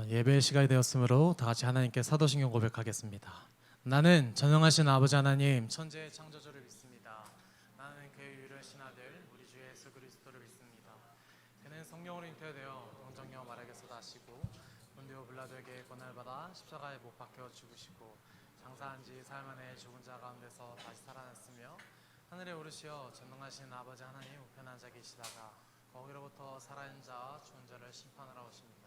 예배 시간이 되었으므로 다 같이 하나님께 사도신경 고백하겠습니다. 나는 전능하신 아버지 하나님 천지의 창조주를 믿습니다. 나는 그의 유일하신 아들 우리 주 예수 그리스도를 믿습니다. 그는 성령으로 잉태되어 동정녀 마리아에게서 나시고 본디오 빌라도에게 고난을 받아 십자가에 못 박혀 죽으시고 장사한 지 사흘 만에 죽은 자 가운데서 다시 살아났으며 하늘에 오르시어 전능하신 아버지 하나님 우편한 자 계시다가 거기로부터 살아있는 자와 죽은 자를 심판하러 오십니다.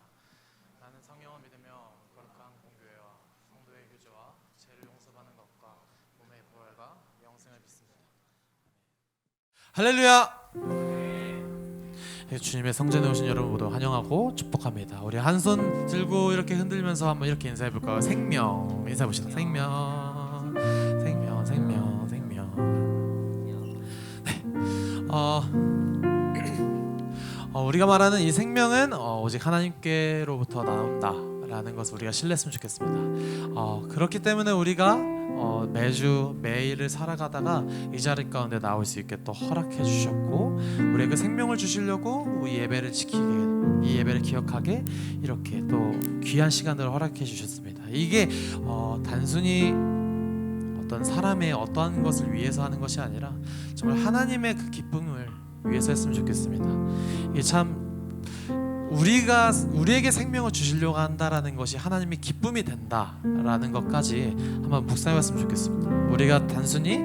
나는 성령을 믿으며 거룩한 공교회와 성도의 교제와 죄를 용서받는 것과 몸의 부활과 영생을 믿습니다. 할렐루야! 주님의 성전에 오신 여러분 모두 환영하고 축복합니다. 우리 한 손 들고 이렇게 흔들면서 한번 이렇게 인사해 볼까요? 생명 인사해 봅시다. 생명, 생명, 생명, 생명. 네. 우리가 말하는 이 생명은 오직 하나님께로부터 나온다라는 것을 우리가 신뢰했으면 좋겠습니다. 그렇기 때문에 우리가 매주 매일을 살아가다가 이 자리 가운데 나올 수 있게 또 허락해 주셨고 우리에게 생명을 주시려고 이 예배를 지키게 이 예배를 기억하게 이렇게 또 귀한 시간들을 허락해 주셨습니다. 이게 단순히 어떤 사람의 어떠한 것을 위해서 하는 것이 아니라 정말 하나님의 그 기쁨을 위해서 했으면 좋겠습니다. 이게 참 우리에게 생명을 주시려고 한다라는 것이 하나님의 기쁨이 된다라는 것까지 한번 묵상해봤으면 좋겠습니다. 우리가 단순히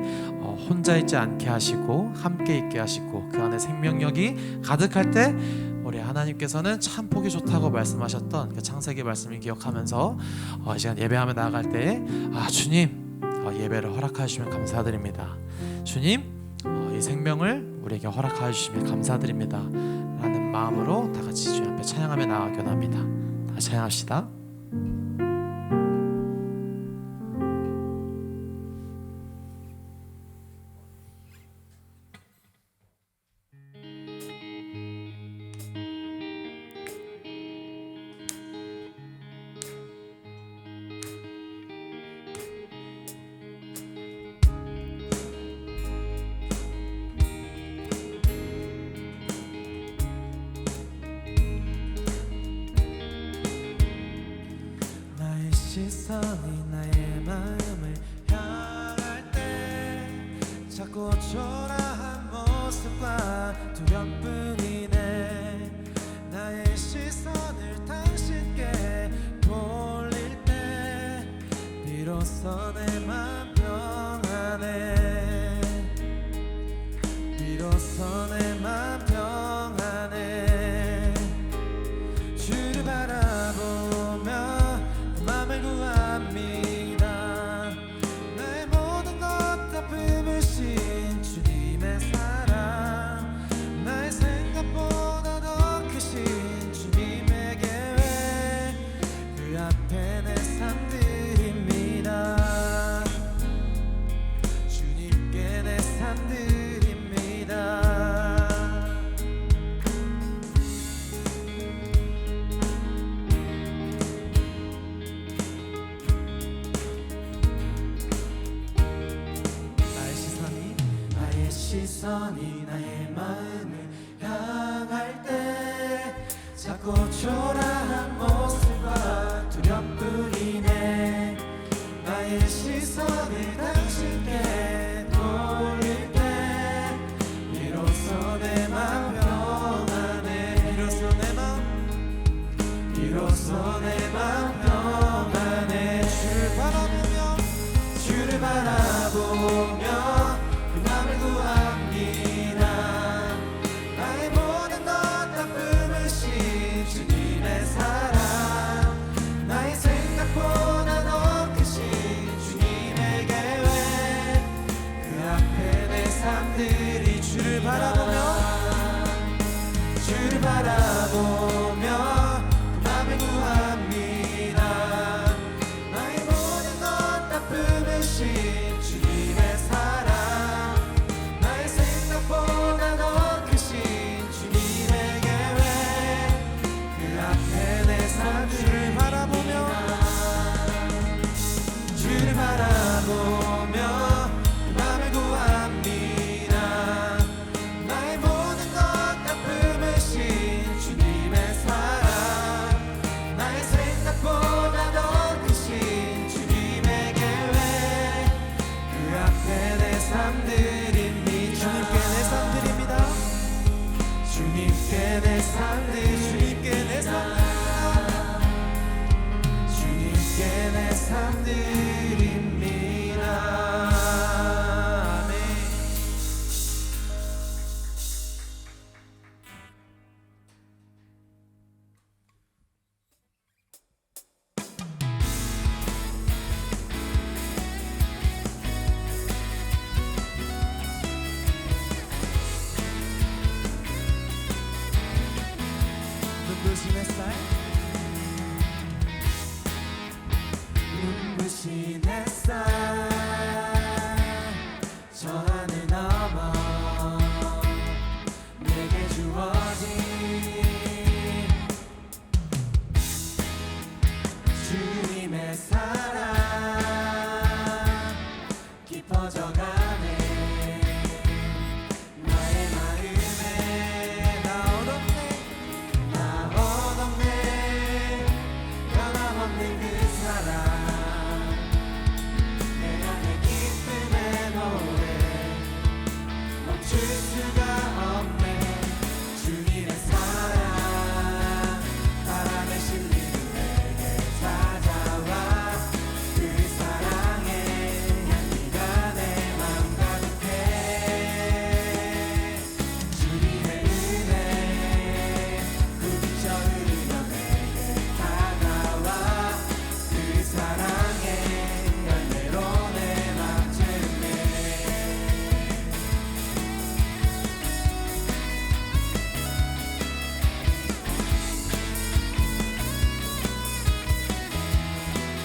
혼자 있지 않게 하시고 함께 있게 하시고 그 안에 생명력이 가득할 때 우리 하나님께서는 참 보기 좋다고 말씀하셨던 그 창세기 말씀을 기억하면서 이 시간 예배하며 나아갈 때 주님 예배를 허락해 주시면 감사드립니다. 주님 이 생명을 우리에게 허락하여 주시면 감사드립니다 라는 마음으로 다 같이 주님 앞에 찬양하며 나아가기원 합니다. 다 찬양합시다. 시선이 나의 마음을 향할 때 자꾸 초라한 모습과 두렵뿐이네. 나의 시선을 당신께 돌릴 때 비로소 내 맘 평안해. 비로소 내 맘 평안해. 주를 바라보며 맘을 구합니다. 나의 모든 것 다 품으신 주님의 사랑, 나의 생각보다 더 크신 주님의 계획, 그 앞에 내 삶 드립니다. 주님께 내 삶 드립니다. 삶들 주님께 내 삶들 주님께 내 삶들입니다. 아멘. 눈부신 햇살 눈부신 햇살 저 하늘 넘어 내게 주어진 주님의 사랑 깊어져가네 나의 마음에 나 얻었네 나 얻었네 변함없는 그 사랑 내 안에 기쁨의 노래 멈출 수가 없네 주님의 사랑 바람에 실리는 내게 찾아와 그 사랑의 향기가 내 맘 가득해 주님의 은혜 부비쳐 흐르며 내게 다가와 그 사랑의 열매로 내 맘 채우네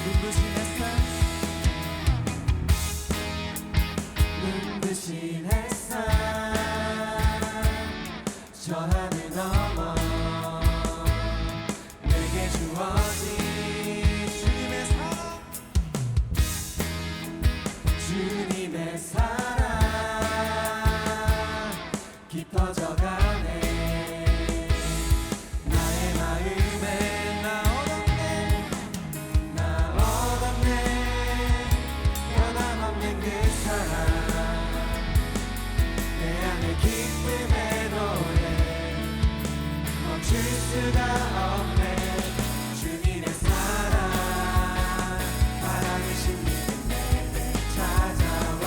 눈부신 햇살 눈부신 햇살 저 하늘 넘어 내게 주어진 주님의 사랑 주님의 사랑 깊어져가네 나의 마음에 나 얻었네 나 얻었네 변함없는 그 사랑 내 안에 기쁨의 노래 멈출 수가 없네 주님의 사랑 바람이 실리는 내게 찾아와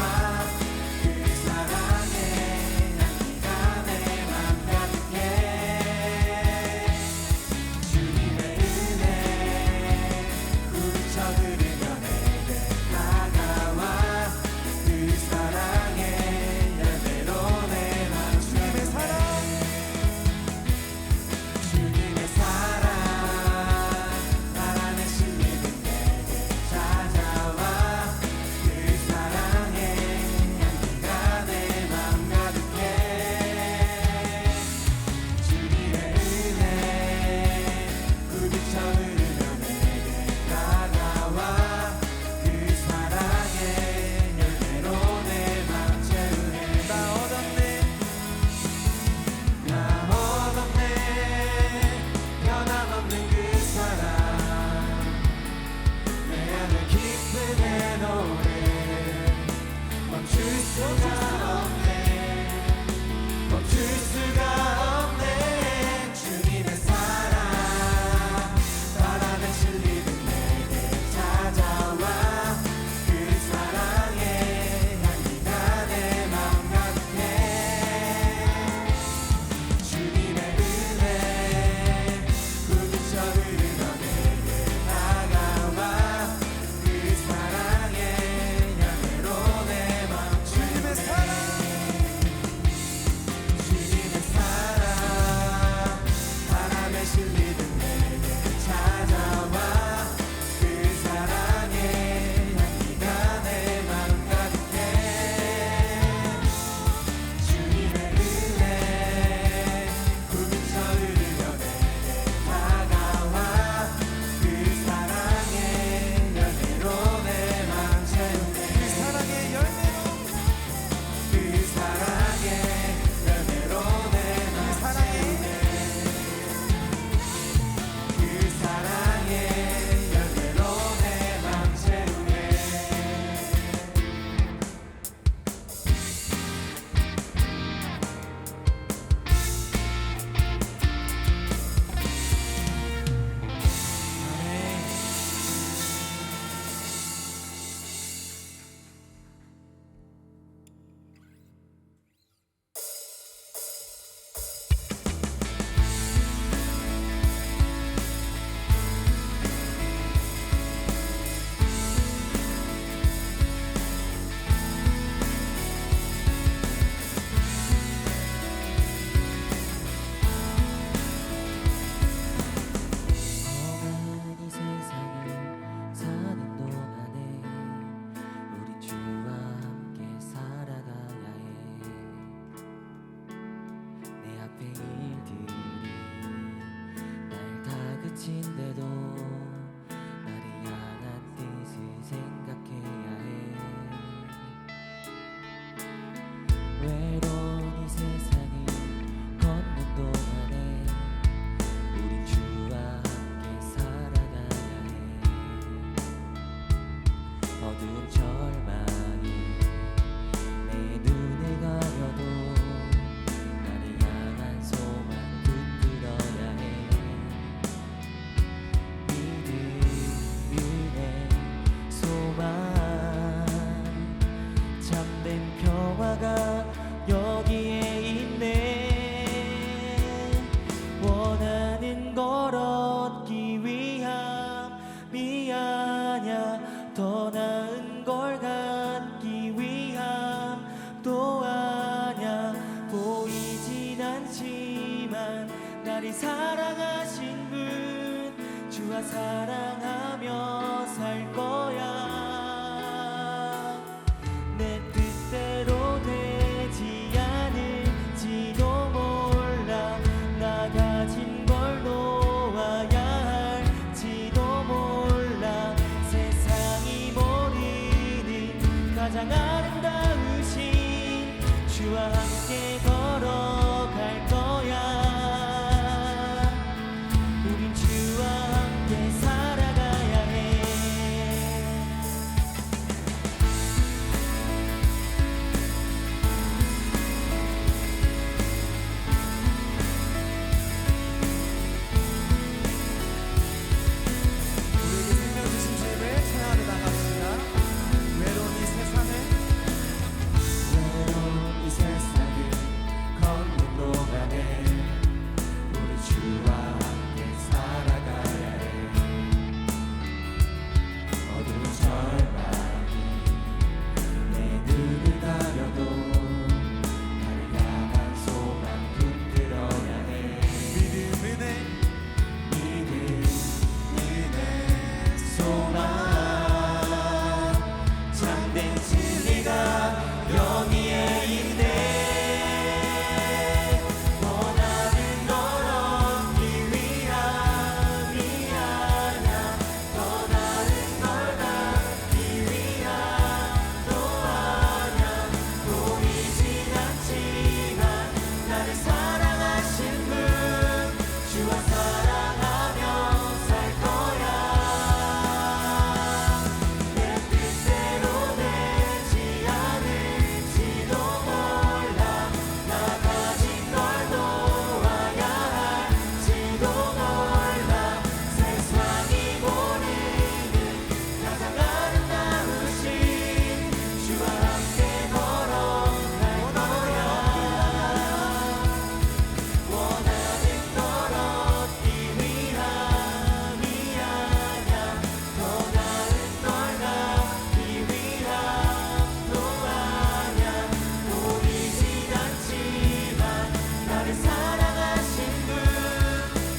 그 사랑의 향기가 내 맘 가득해 않지만 나를 사랑하신 분 주와 사랑하며 살 거야. 내 뜻대로 되지 않을지도 몰라. 나 가진 걸 놓아야 할지도 몰라. 세상이 모르는 가장 아름다우신 주와 함께 걸어갈 거야. 우린 주와 함께 살아가야 해. 우리에게 생명 주신 주님을 찬양하며 나갑시다. 외로운 이 세상을 걷는 동안에 우리 주와 함께 살아가야 해. 어두운 절망이 내 눈을 가려도 나를 향한 소망 붙들어야 해. 믿음 은혜 소망 참된 진리가 여기에 있네. 원하는 걸 얻기 위함이 아냐. 더 다른 걸 갖기 위함도 아냐. 보이진 않지만 나를 사랑하신 분 주와 사랑하며 살 거야. 내 뜻대로 되지 않을지도 몰라. 나 가진 걸 놓아야 할지도 몰라. 세상이 모르는 가장 아름다우신 주와 함께 걸어갈 거야. 원하는 걸 얻기 위함이 아냐. 더 나은 걸 갖기 위함도 아냐. 보이진 않지만 나를 사랑하신 분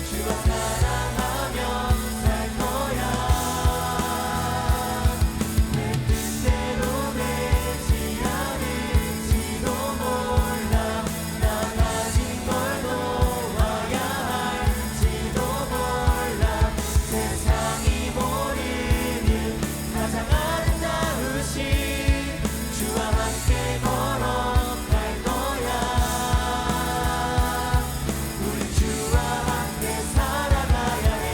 주와 사랑하며 살 거야. 내 뜻대로 되지 않을지도 몰라. 나 가진 걸 놓아야 할지도 몰라. 세상이 모르는 가장 아름다우신 주와 함께 걸어갈 거야. 우리 주와 함께 살아가야 해.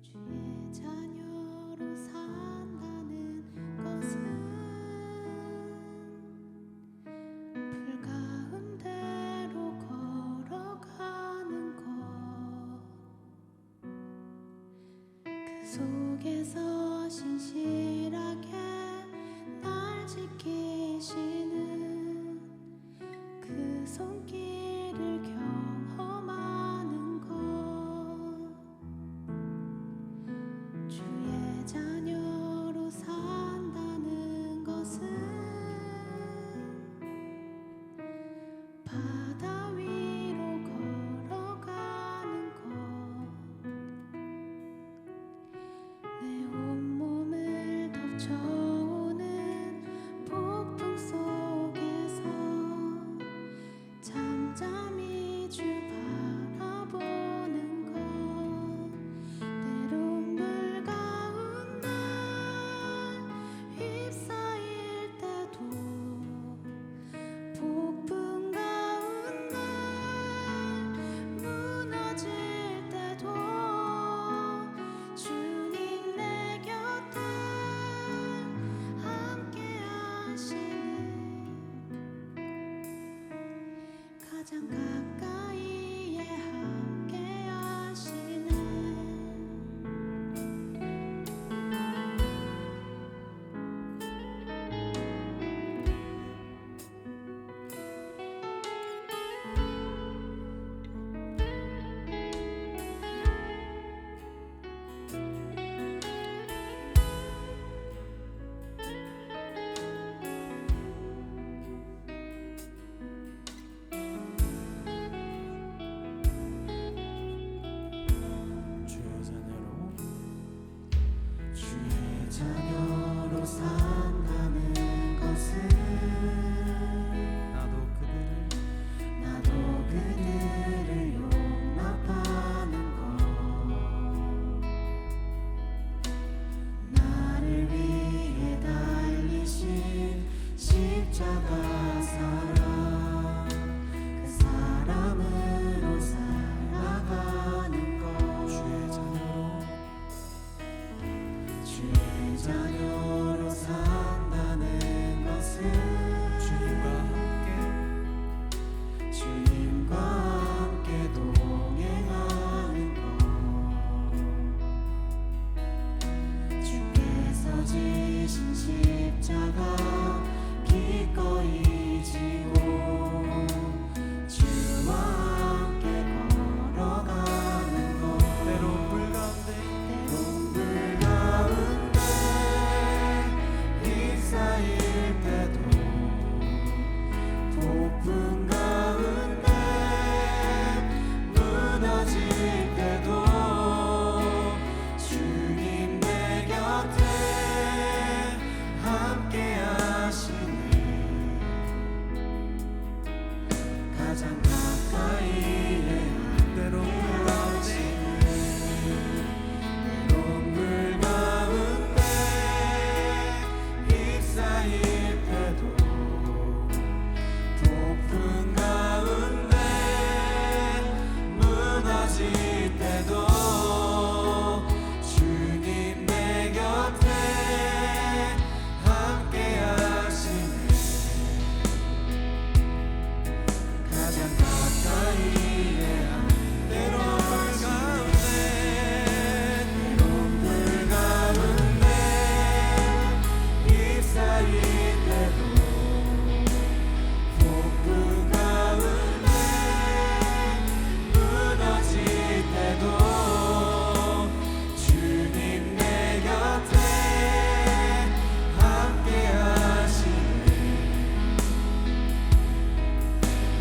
주의 자녀로 산다는 것은 불 가운데로 걸어가는 것. 그 속에서 신실하게 날 지키시는 그 손길을 경험하는 것. 주의 자녀로 산다는 것은 바다 위로 걸어가는 것. 내 온몸을 가장 가까이에 함께 하시네. 주의 자녀로 산다는 것은 나도 그들을 용납하는 것, 나를 위해 달리신 십자가 사랑, 그 사랑으로 살아가는 것. 주의 자녀로 산다는 것은 주님과 함께 동행하는 것, 주께서 지신 십자가 기꺼이 지고 주와 함께 걸어가는 것. 때론 불 가운데 휩싸일 때도, 폭풍 가운데 무너질 때도 주님 내 곁에 함께 하시네. 가장 가까이에 때론 불 가운데 휩싸일 때도, 폭풍 가운데 무너질 때도 주님 내 곁에 함께 하시네. 가장 가까이에 때론 불 가운데 휩싸일 때도, 폭풍 가운데 무너질 때도 주님 내 곁에 함께 하시네.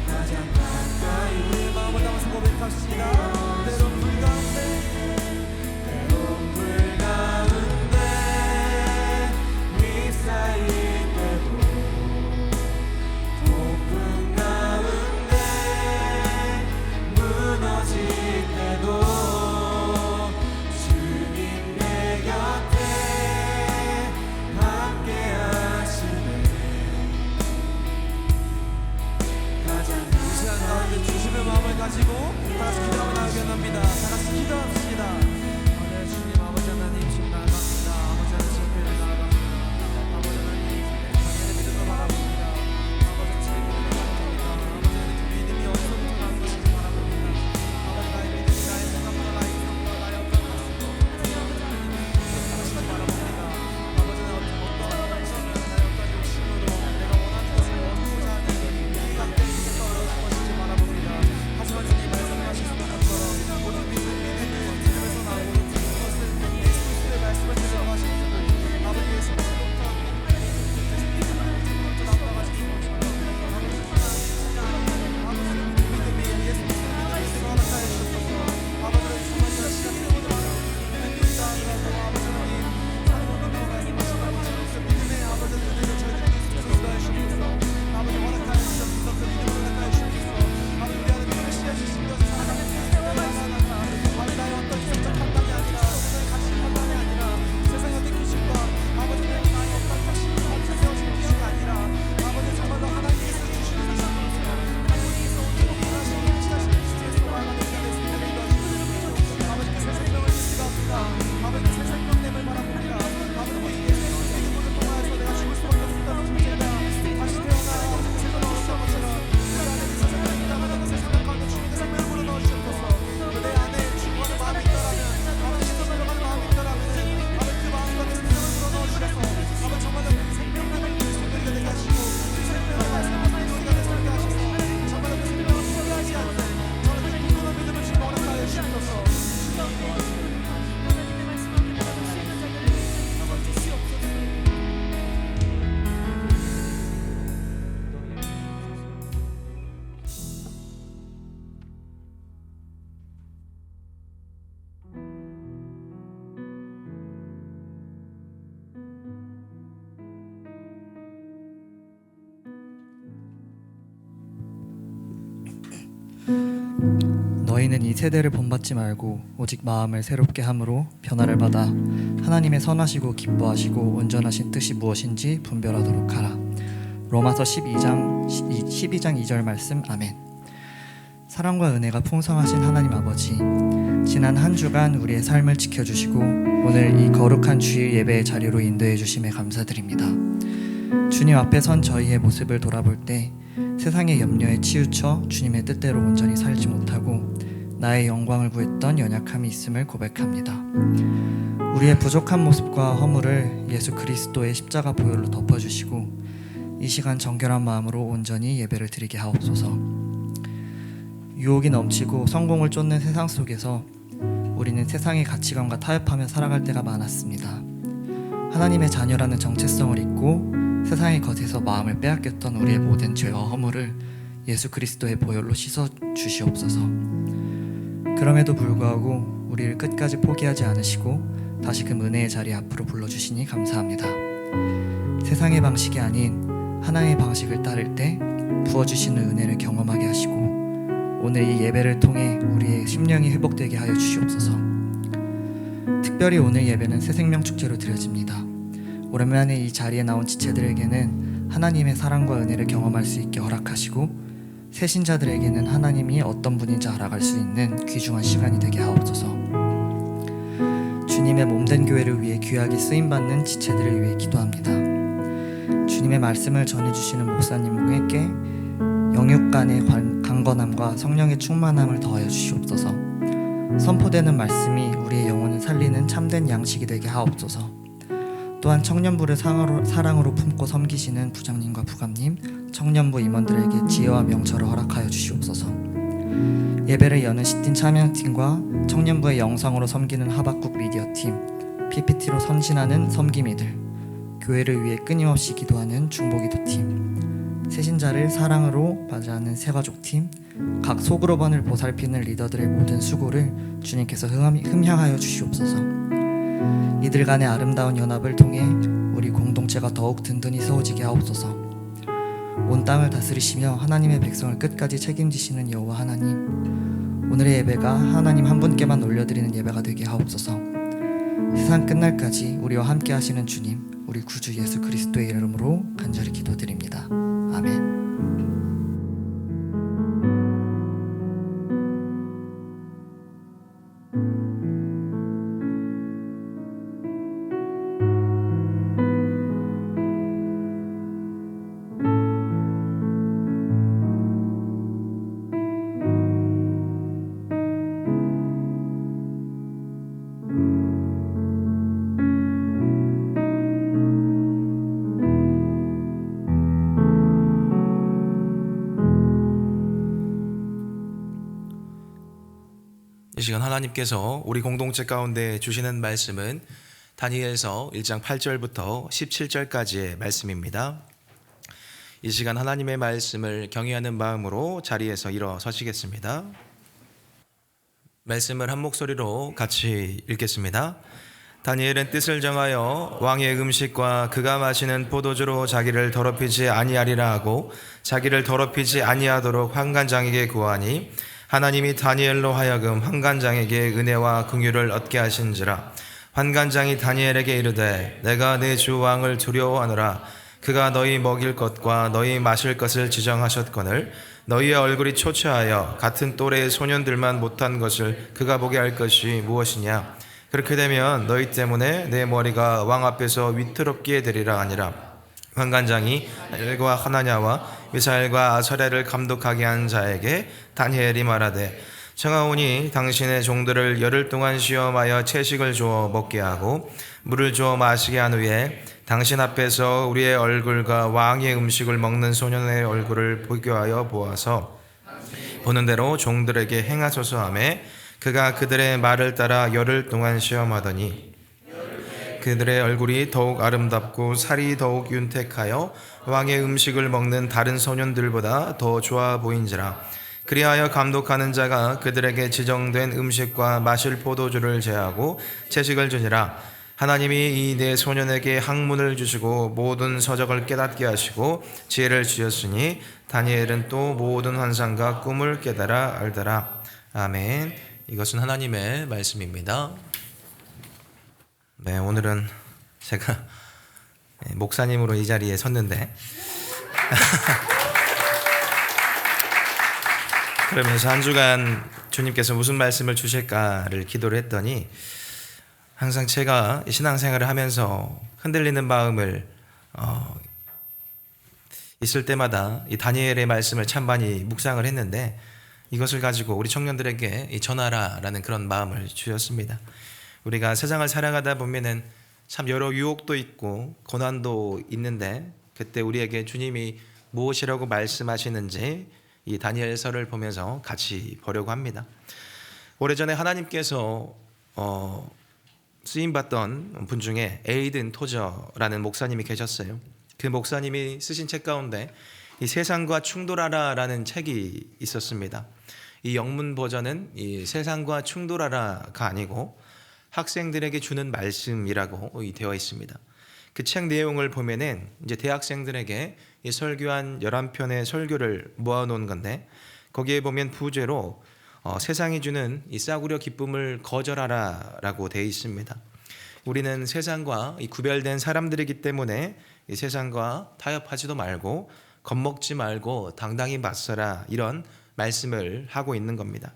가장 가까이. 우리 마음을 담아서 고백합시다. 때론 불 가운데 휩싸일 때도, 폭풍 가운데 무너질 때도 주님 내 곁에 함께 하시네. 가장 이 시간 가운데 주님의 마음을 가지고 다 같이 기도하며 나가게 합니다. 다 같이 기도합시다. 네, 주님 아버지 하나님 지금 나아갑니다. 아버지 하나님 집회를 나아갑니다. 아버지 하나님 당연히 믿음으로 바라봅니다. 아버지 주님을 바라봅니다. 아버지 하나님 그 믿음이 어디서부터 나는 것인지 바라봅니다. 아버지 나의 믿음이 나의 생각보다 나의 기성보다 나의 어떤 것인지 아버지 하나님 그것을 바라봅니다. 아버지 하나님 어떠한 방식으로 나의 어떤 욕심으로 내가 원하는 것을 얻고자 하는 이 각된 인생과 어려운 것인지 바라봅니다. 하지만 주님 말씀하신 것처럼 모든 믿음이 주님의 너희는 이 세대를 본받지 말고 오직 마음을 새롭게 함으로 변화를 받아 하나님의 선하시고 기뻐하시고 온전하신 뜻이 무엇인지 분별하도록 하라. 로마서 12장 2절 말씀. 아멘. 사랑과 은혜가 풍성하신 하나님 아버지, 지난 한 주간 우리의 삶을 지켜주시고 오늘 이 거룩한 주일 예배의 자리로 인도해 주심에 감사드립니다. 주님 앞에 선 저희의 모습을 돌아볼 때 세상의 염려에 치우쳐 주님의 뜻대로 온전히 살지 못하고 나의 영광을 구했던 연약함이 있음을 고백합니다. 우리의 부족한 모습과 허물을 예수 그리스도의 십자가 보혈로 덮어주시고 이 시간 정결한 마음으로 온전히 예배를 드리게 하옵소서. 유혹이 넘치고 성공을 쫓는 세상 속에서 우리는 세상의 가치관과 타협하며 살아갈 때가 많았습니다. 하나님의 자녀라는 정체성을 잊고 세상의 것에서 마음을 빼앗겼던 우리의 모든 죄와 허물을 예수 그리스도의 보혈로 씻어 주시옵소서. 그럼에도 불구하고 우리를 끝까지 포기하지 않으시고 다시금 은혜의 자리 앞으로 불러주시니 감사합니다. 세상의 방식이 아닌 하나님의 방식을 따를 때 부어주시는 은혜를 경험하게 하시고 오늘 이 예배를 통해 우리의 심령이 회복되게 하여 주시옵소서. 특별히 오늘 예배는 새생명축제로 드려집니다. 오랜만에 이 자리에 나온 지체들에게는 하나님의 사랑과 은혜를 경험할 수 있게 허락하시고 새신자들에게는 하나님이 어떤 분인지 알아갈 수 있는 귀중한 시간이 되게 하옵소서. 주님의 몸된 교회를 위해 귀하게 쓰임받는 지체들을 위해 기도합니다. 주님의 말씀을 전해주시는 목사님에게 영육 간의 강건함과 성령의 충만함을 더하여 주시옵소서. 선포되는 말씀이 우리의 영혼을 살리는 참된 양식이 되게 하옵소서. 또한 청년부를 사랑으로 품고 섬기시는 부장님과 부감님, 청년부 임원들에게 지혜와 명철을 허락하여 주시옵소서. 예배를 여는 시팀 참여팀과 청년부의 영상으로 섬기는 하박국 미디어팀, PPT로 선신하는 섬김이들, 교회를 위해 끊임없이 기도하는 중보기도팀, 새신자를 사랑으로 맞이하는 새가족팀, 각 소그룹원을 보살피는 리더들의 모든 수고를 주님께서 흠향하여 주시옵소서. 이들 간의 아름다운 연합을 통해 우리 공동체가 더욱 든든히 세워지게 하옵소서. 온 땅을 다스리시며 하나님의 백성을 끝까지 책임지시는 여호와 하나님, 오늘의 예배가 하나님 한 분께만 올려드리는 예배가 되게 하옵소서. 세상 끝날까지 우리와 함께 하시는 주님, 우리 구주 예수 그리스도의 이름으로 간절히 기도드립니다. 아멘. 이 시간 하나님께서 우리 공동체 가운데 주시는 말씀은 다니엘서 1장 8절부터 17절까지의 말씀입니다. 이 시간 하나님의 말씀을 경외하는 마음으로 자리에서 일어서시겠습니다. 말씀을 한 목소리로 같이 읽겠습니다. 다니엘은 뜻을 정하여 왕의 음식과 그가 마시는 포도주로 자기를 더럽히지 아니하리라 하고 자기를 더럽히지 아니하도록 환관장에게 구하니 하나님이 다니엘로 하여금 환관장에게 은혜와 긍휼을 얻게 하신지라. 환관장이 다니엘에게 이르되 내가 내 주 왕을 두려워하노라. 그가 너희 먹일 것과 너희 마실 것을 지정하셨거늘 너희의 얼굴이 초췌하여 같은 또래의 소년들만 못한 것을 그가 보게 할 것이 무엇이냐. 그렇게 되면 너희 때문에 내 머리가 왕 앞에서 위태롭게 되리라 하니라. 환관장이 다니엘과 하나냐와 미사엘과 아사랴를 감독하게 한 자에게 다니엘이 말하되 청하오니 당신의 종들을 열흘 동안 시험하여 채식을 주어 먹게 하고 물을 주어 마시게 한 후에 당신 앞에서 우리의 얼굴과 왕의 음식을 먹는 소년의 얼굴을 보게 하여 보아서 보는 대로 종들에게 행하소서 하며 그가 그들의 말을 따라 열흘 동안 시험하더니 그들의 얼굴이 더욱 아름답고 살이 더욱 윤택하여 왕의 음식을 먹는 다른 소년들보다 더 좋아 보인지라. 그리하여 감독하는 자가 그들에게 지정된 음식과 마실 포도주를 제하고 채식을 주니라. 하나님이 이 네 소년에게 학문을 주시고 모든 서적을 깨닫게 하시고 지혜를 주셨으니 다니엘은 또 모든 환상과 꿈을 깨달아 알더라. 아멘. 이것은 하나님의 말씀입니다. 네, 오늘은 제가 목사님으로 이 자리에 섰는데 그러면서 한 주간 주님께서 무슨 말씀을 주실까를 기도를 했더니 항상 제가 신앙생활을 하면서 흔들리는 마음을 있을 때마다 이 다니엘의 말씀을 참 많이 묵상을 했는데 이것을 가지고 우리 청년들에게 전하라라는 그런 마음을 주셨습니다. 우리가 세상을 살아가다 보면은 참 여러 유혹도 있고 고난도 있는데 그때 우리에게 주님이 무엇이라고 말씀하시는지 이 다니엘서를 보면서 같이 보려고 합니다. 오래전에 하나님께서 쓰임받던 분 중에 에이든 토저라는 목사님이 계셨어요. 그 목사님이 쓰신 책 가운데 이 세상과 충돌하라라는 책이 있었습니다. 이 영문 버전은 이 세상과 충돌하라가 아니고 학생들에게 주는 말씀이라고 되어 있습니다. 그 책 내용을 보면은 이제 대학생들에게 이 설교한 11편의 설교를 모아놓은 건데 거기에 보면 부제로 세상이 주는 이 싸구려 기쁨을 거절하라라고 되어 있습니다. 우리는 세상과 이 구별된 사람들이기 때문에 이 세상과 타협하지도 말고 겁먹지 말고 당당히 맞서라 이런 말씀을 하고 있는 겁니다.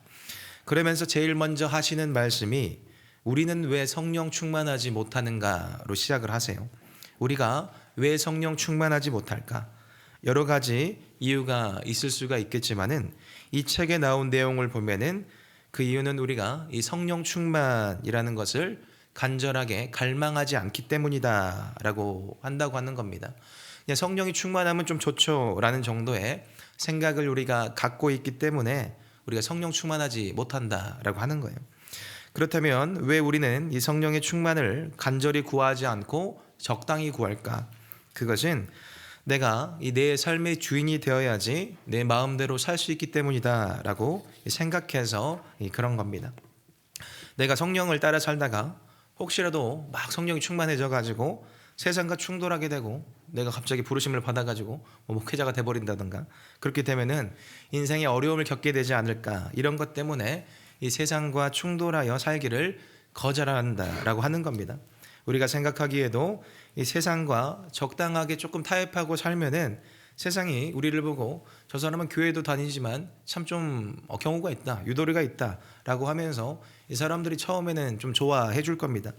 그러면서 제일 먼저 하시는 말씀이 우리는 왜 성령 충만하지 못하는가로 시작을 하세요. 우리가 왜 성령 충만하지 못할까? 여러 가지 이유가 있을 수가 있겠지만은 이 책에 나온 내용을 보면은 그 이유는 우리가 이 성령 충만이라는 것을 간절하게 갈망하지 않기 때문이다라고 한다고 하는 겁니다. 그냥 성령이 충만하면 좀 좋죠라는 정도의 생각을 우리가 갖고 있기 때문에 우리가 성령 충만하지 못한다라고 하는 거예요. 그렇다면 왜 우리는 이 성령의 충만을 간절히 구하지 않고 적당히 구할까? 그것은 내가 이 내 삶의 주인이 되어야지 내 마음대로 살 수 있기 때문이다라고 생각해서 그런 겁니다. 내가 성령을 따라 살다가 혹시라도 막 성령이 충만해져 가지고 세상과 충돌하게 되고 내가 갑자기 부르심을 받아가지고 목회자가 돼버린다든가 그렇게 되면은 인생에 어려움을 겪게 되지 않을까 이런 것 때문에 이 세상과 충돌하여 살기를 거절한다라고 하는 겁니다. 우리가 생각하기에도 이 세상과 적당하게 조금 타협하고 살면은 세상이 우리를 보고 저 사람은 교회도 다니지만 참 좀 경우가 있다, 유도리가 있다라고 하면서 이 사람들이 처음에는 좀 좋아해 줄 겁니다.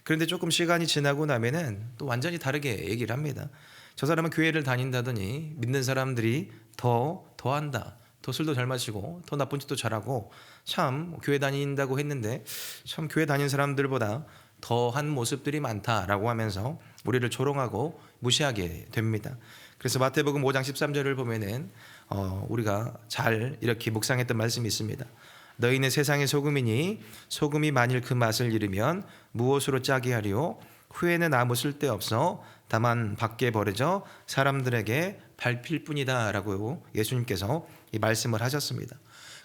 그런데 조금 시간이 지나고 나면은 또 완전히 다르게 얘기를 합니다. 저 사람은 교회를 다닌다더니 믿는 사람들이 더한다. 더 술도 잘 마시고 더 나쁜 짓도 잘하고 참 교회 다닌다고 했는데 참 교회 다닌 사람들보다 더한 모습들이 많다라고 하면서 우리를 조롱하고 무시하게 됩니다. 그래서 마태복음 5장 13절을 보면은 우리가 잘 이렇게 묵상했던 말씀이 있습니다. 너희는 세상의 소금이니 소금이 만일 그 맛을 잃으면 무엇으로 짜게 하리요? 후에는 아무 쓸데없어 다만 밖에 버려져 사람들에게 밟힐 뿐이다라고 예수님께서 이 말씀을 하셨습니다.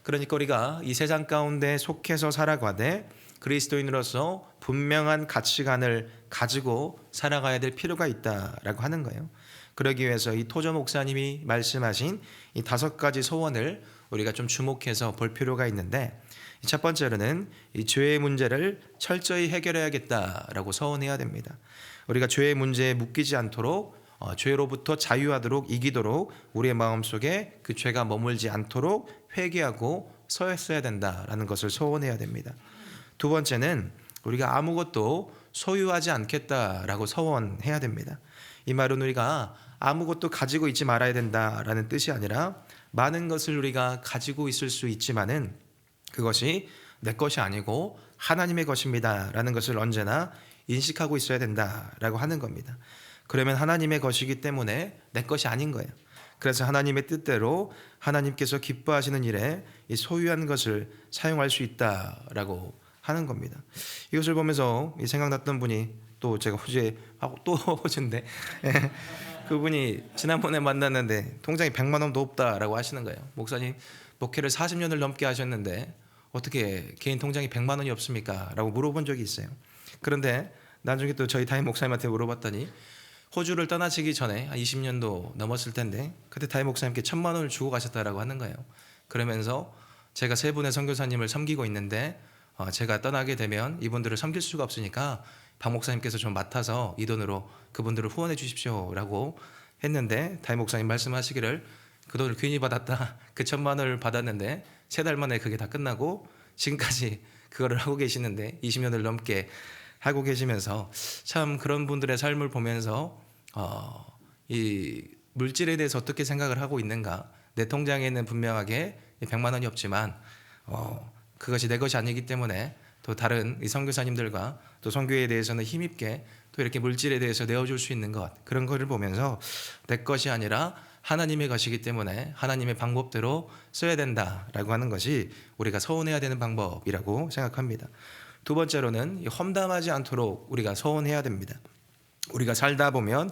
그러니까 우리가 이 세상 가운데 속해서 살아가되 그리스도인으로서 분명한 가치관을 가지고 살아가야 될 필요가 있다라고 하는 거예요. 그러기 위해서 이 토저 목사님이 말씀하신 이 5가지 소원을 우리가 좀 주목해서 볼 필요가 있는데 첫 번째로는 이 죄의 문제를 철저히 해결해야겠다라고 서원해야 됩니다. 우리가 죄의 문제에 묶이지 않도록 죄로부터 자유하도록 이기도록 우리의 마음속에 그 죄가 머물지 않도록 회개하고 서했어야 된다라는 것을 서원해야 됩니다. 두 번째는 우리가 아무것도 소유하지 않겠다라고 서원해야 됩니다. 이 말은 우리가 아무것도 가지고 있지 말아야 된다라는 뜻이 아니라 많은 것을 우리가 가지고 있을 수 있지만은 그것이 내 것이 아니고 하나님의 것입니다라는 것을 언제나 인식하고 있어야 된다라고 하는 겁니다. 그러면 하나님의 것이기 때문에 내 것이 아닌 거예요. 그래서 하나님의 뜻대로 하나님께서 기뻐하시는 일에 이 소유한 것을 사용할 수 있다라고 하는 겁니다. 이것을 보면서 생각났던 분이 또 제가 호주에 또 호주인데 그분이 지난번에 만났는데 통장에 100만 원도 없다라고 하시는 거예요. 목사님 목회를 40년을 넘게 하셨는데 어떻게 개인 통장에 100만 원이 없습니까? 라고 물어본 적이 있어요. 그런데 나중에 또 저희 담임 목사님한테 물어봤더니 호주를 떠나시기 전에 한 20년도 넘었을 텐데 그때 담임 목사님께 1,000만 원을 주고 가셨다라고 하는 거예요. 그러면서 제가 세 분의 선교사님을 섬기고 있는데 제가 떠나게 되면 이분들을 섬길 수가 없으니까 박 목사님께서 좀 맡아서 이 돈으로 그분들을 후원해 주십시오라고 했는데 담임 목사님 말씀하시기를 그 돈을 괜히 받았다. 그 1,000만 원을 받았는데 3달 만에 그게 다 끝나고 지금까지 그거를 하고 계시는데 20년을 넘게 하고 계시면서 참 그런 분들의 삶을 보면서 이 물질에 대해서 어떻게 생각을 하고 있는가. 내 통장에는 분명하게 100만 원이 없지만 그것이 내 것이 아니기 때문에 또 다른 이 선교사님들과 또 선교에 대해서는 힘있게 또 이렇게 물질에 대해서 내어줄 수 있는 것, 그런 것을 보면서 내 것이 아니라 하나님의 것이기 때문에 하나님의 방법대로 써야 된다라고 하는 것이 우리가 서운해야 되는 방법이라고 생각합니다. 두 번째로는 험담하지 않도록 우리가 서운해야 됩니다. 우리가 살다 보면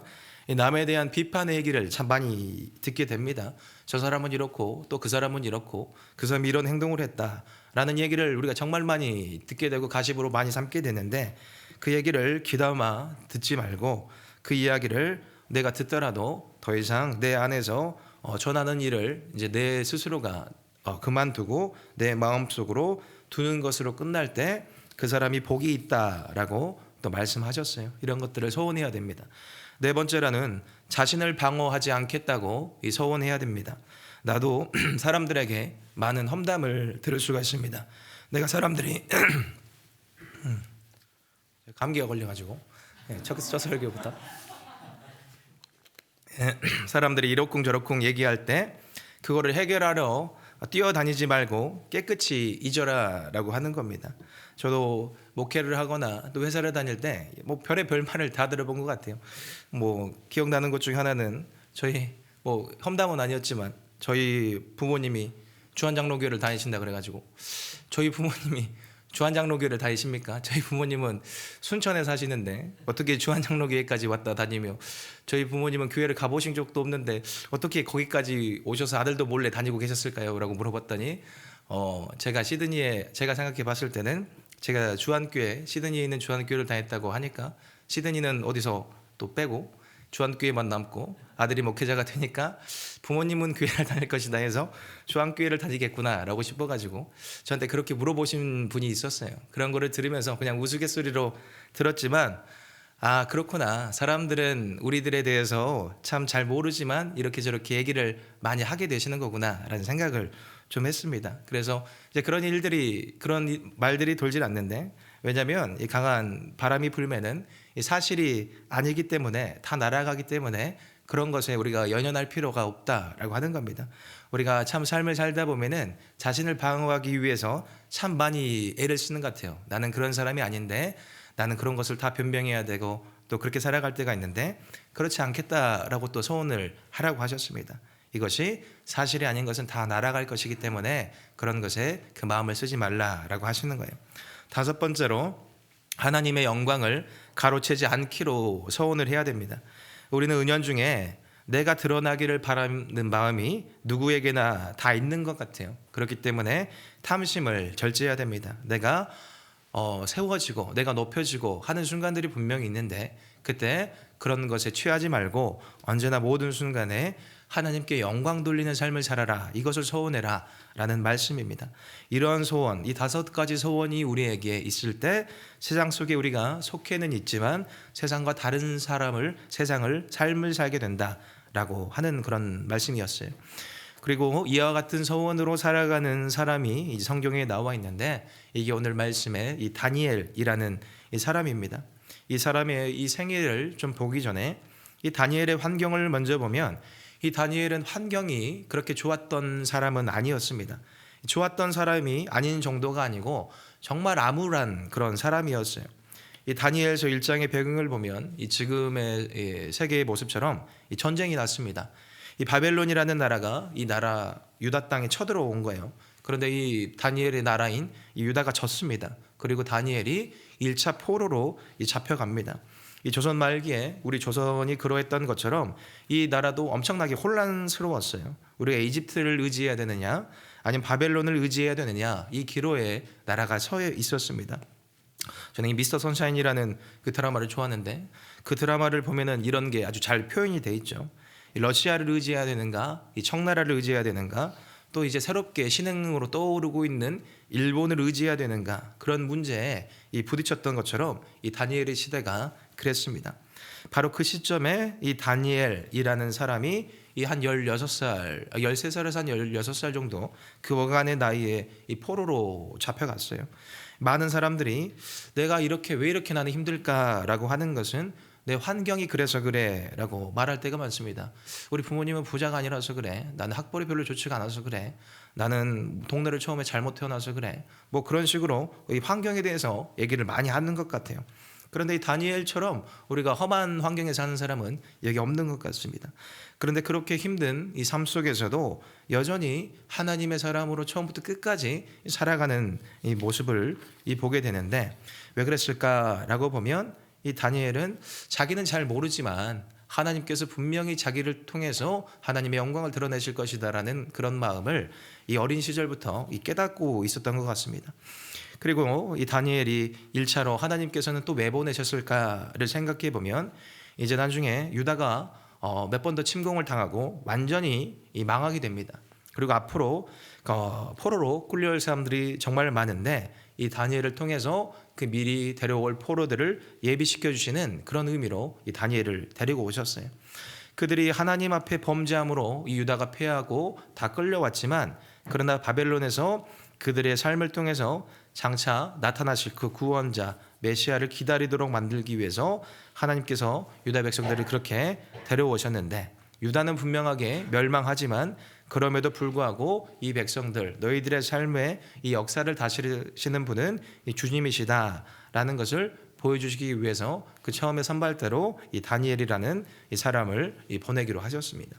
남에 대한 비판의 얘기를 참 많이 듣게 됩니다. 저 사람은 이렇고 또 그 사람은 이렇고 그 사람이 이런 행동을 했다라는 얘기를 우리가 정말 많이 듣게 되고 가십으로 많이 삼게 되는데 그 얘기를 귀담아 듣지 말고 그 이야기를 내가 듣더라도 더 이상 내 안에서 전하는 일을 이제 내 스스로가 그만두고 내 마음속으로 두는 것으로 끝날 때 그 사람이 복이 있다라고 또 말씀하셨어요. 이런 것들을 서운해야 됩니다. 네 번째로는 자신을 방어하지 않겠다고 서운해야 됩니다. 나도 사람들에게 많은 험담을 들을 수가 있습니다. 내가 사람들이 감기가 걸려가지고 첫 설교부터 사람들이 이러쿵저러쿵 얘기할 때 그거를 해결하러 뛰어다니지 말고 깨끗이 잊어라라고 하는 겁니다. 저도 목회를 하거나 또 회사를 다닐 때 뭐 별의 별말을 다 들어본 것 같아요. 뭐 기억나는 것 중에 하나는 저희 뭐 험담은 아니었지만 저희 부모님이 주한장로교회를 다니신다 그래가지고 저희 부모님이 주한장로교회를 다니십니까? 저희 부모님은 순천에 사시는데 어떻게 주한장로교회까지 왔다 다니며 저희 부모님은 교회를 가보신 적도 없는데 어떻게 거기까지 오셔서 아들도 몰래 다니고 계셨을까요? 라고 물어봤더니 제가 시드니에 제가 생각해 봤을 때는 제가 주한교회 시드니에 있는 주한교회를 다녔다고 하니까 시드니는 어디서 또 빼고 주한교회만 남고 아들이 목회자가 되니까 부모님은 교회를 다닐 것이다 해서 주한교회를 다니겠구나라고 싶어가지고 저한테 그렇게 물어보신 분이 있었어요. 그런 거를 들으면서 그냥 우스갯소리로 들었지만 아 그렇구나. 사람들은 우리들에 대해서 참 잘 모르지만 이렇게 저렇게 얘기를 많이 하게 되시는 거구나라는 생각을 좀 했습니다. 그래서 이제 그런 말들이 돌질 않는데 왜냐하면 이 강한 바람이 불면은 이 사실이 아니기 때문에 다 날아가기 때문에 그런 것에 우리가 연연할 필요가 없다라고 하는 겁니다. 우리가 참 삶을 살다 보면은 자신을 방어하기 위해서 참 많이 애를 쓰는 것 같아요. 나는 그런 사람이 아닌데 나는 그런 것을 다 변명해야 되고 또 그렇게 살아갈 때가 있는데 그렇지 않겠다라고 또 소원을 하라고 하셨습니다. 이것이 사실이 아닌 것은 다 날아갈 것이기 때문에 그런 것에 그 마음을 쓰지 말라라고 하시는 거예요. 다섯 번째로 하나님의 영광을 가로채지 않기로 서원을 해야 됩니다. 우리는 은연중에 내가 드러나기를 바라는 마음이 누구에게나 다 있는 것 같아요. 그렇기 때문에 탐심을 절제해야 됩니다. 내가 세워지고 내가 높여지고 하는 순간들이 분명히 있는데 그때 그런 것에 취하지 말고 언제나 모든 순간에 하나님께 영광 돌리는 삶을 살아라. 이것을 소원해라 라는 말씀입니다. 이러한 소원, 이 5가지 소원이 우리에게 있을 때 세상 속에 우리가 속해는 있지만 세상과 다른 삶을 살게 된다라고 하는 그런 말씀이었어요. 그리고 이와 같은 소원으로 살아가는 사람이 이 성경에 나와 있는데 이게 오늘 말씀의 이 다니엘이라는 이 사람입니다. 이 사람의 이 생애를 좀 보기 전에 이 다니엘의 환경을 먼저 보면 이 다니엘은 환경이 그렇게 좋았던 사람은 아니었습니다. 좋았던 사람이 아닌 정도가 아니고 정말 암울한 그런 사람이었어요. 이 다니엘서 1장의 배경을 보면 이 지금의 세계의 모습처럼 이 전쟁이 났습니다. 이 바벨론이라는 나라가 이 나라 유다 땅에 쳐들어온 거예요. 그런데 이 다니엘의 나라인 이 유다가 졌습니다. 그리고 다니엘이 1차 포로로 잡혀갑니다. 이 조선 말기에 우리 조선이 그러했던 것처럼 이 나라도 엄청나게 혼란스러웠어요. 우리가 이집트를 의지해야 되느냐 아니면 바벨론을 의지해야 되느냐 이 기로에 나라가 서 있었습니다. 저는 이 미스터 선샤인이라는 그 드라마를 좋아하는데 그 드라마를 보면은 이런 게 아주 잘 표현이 돼 있죠. 이 러시아를 의지해야 되는가 이 청나라를 의지해야 되는가 또 이제 새롭게 신흥으로 떠오르고 있는 일본을 의지해야 되는가, 그런 문제에 부딪혔던 것처럼 이 다니엘의 시대가 그랬습니다. 바로 그 시점에 이 다니엘이라는 사람이 이 한 16살, 13살에서 한 16살 정도 그 어간의 나이에 이 포로로 잡혀갔어요. 많은 사람들이 내가 이렇게 왜 이렇게 나는 힘들까라고 하는 것은 내 환경이 그래서 그래 라고 말할 때가 많습니다. 우리 부모님은 부자가 아니라서 그래, 나는 학벌이 별로 좋지가 않아서 그래, 나는 동네를 처음에 잘못 태어나서 그래, 뭐 그런 식으로 이 환경에 대해서 얘기를 많이 하는 것 같아요. 그런데 이 다니엘처럼 우리가 험한 환경에 사는 사람은 여기 없는 것 같습니다. 그런데 그렇게 힘든 이 삶 속에서도 여전히 하나님의 사람으로 처음부터 끝까지 살아가는 이 모습을 보게 되는데, 왜 그랬을까라고 보면 이 다니엘은 자기는 잘 모르지만 하나님께서 분명히 자기를 통해서 하나님의 영광을 드러내실 것이다라는 그런 마음을 이 어린 시절부터 깨닫고 있었던 것 같습니다. 그리고 이 다니엘이 1차로 하나님께서는 또 왜 보내셨을까를 생각해 보면, 이제 나중에 유다가 몇 번 더 침공을 당하고 완전히 망하게 됩니다. 그리고 앞으로 포로로 끌려올 사람들이 정말 많은데, 이 다니엘을 통해서 그 미리 데려올 포로들을 예비시켜 주시는 그런 의미로 이 다니엘을 데리고 오셨어요. 그들이 하나님 앞에 범죄함으로 이 유다가 패하고 다 끌려왔지만, 그러나 바벨론에서 그들의 삶을 통해서 장차 나타나실 그 구원자 메시아를 기다리도록 만들기 위해서 하나님께서 유다 백성들을 그렇게 데려오셨는데, 유다는 분명하게 멸망하지만 그럼에도 불구하고 이 백성들, 너희들의 삶의 이 역사를 다스리시는 분은 이 주님이시다라는 것을 보여주시기 위해서 그 처음에 선발대로 이 다니엘이라는 이 사람을 보내기로 하셨습니다.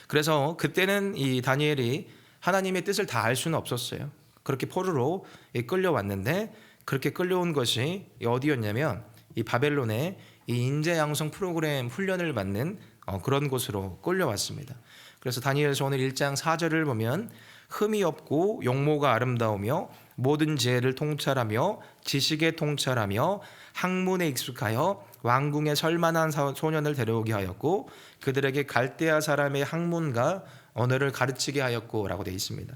그래서 그때는 이 다니엘이 하나님의 뜻을 다 알 수는 없었어요. 그렇게 포로로 끌려왔는데, 그렇게 끌려온 것이 어디였냐면 이 바벨론의 이 인재 양성 프로그램 훈련을 받는 그런 곳으로 끌려왔습니다. 그래서 다니엘서 오늘 1장 4절을 보면, 흠이 없고 용모가 아름다우며 모든 지혜를 통찰하며 지식에 통찰하며 학문에 익숙하여 왕궁에 설만한 소년을 데려오게 하였고 그들에게 갈대아 사람의 학문과 언어를 가르치게 하였고라고 되어 있습니다.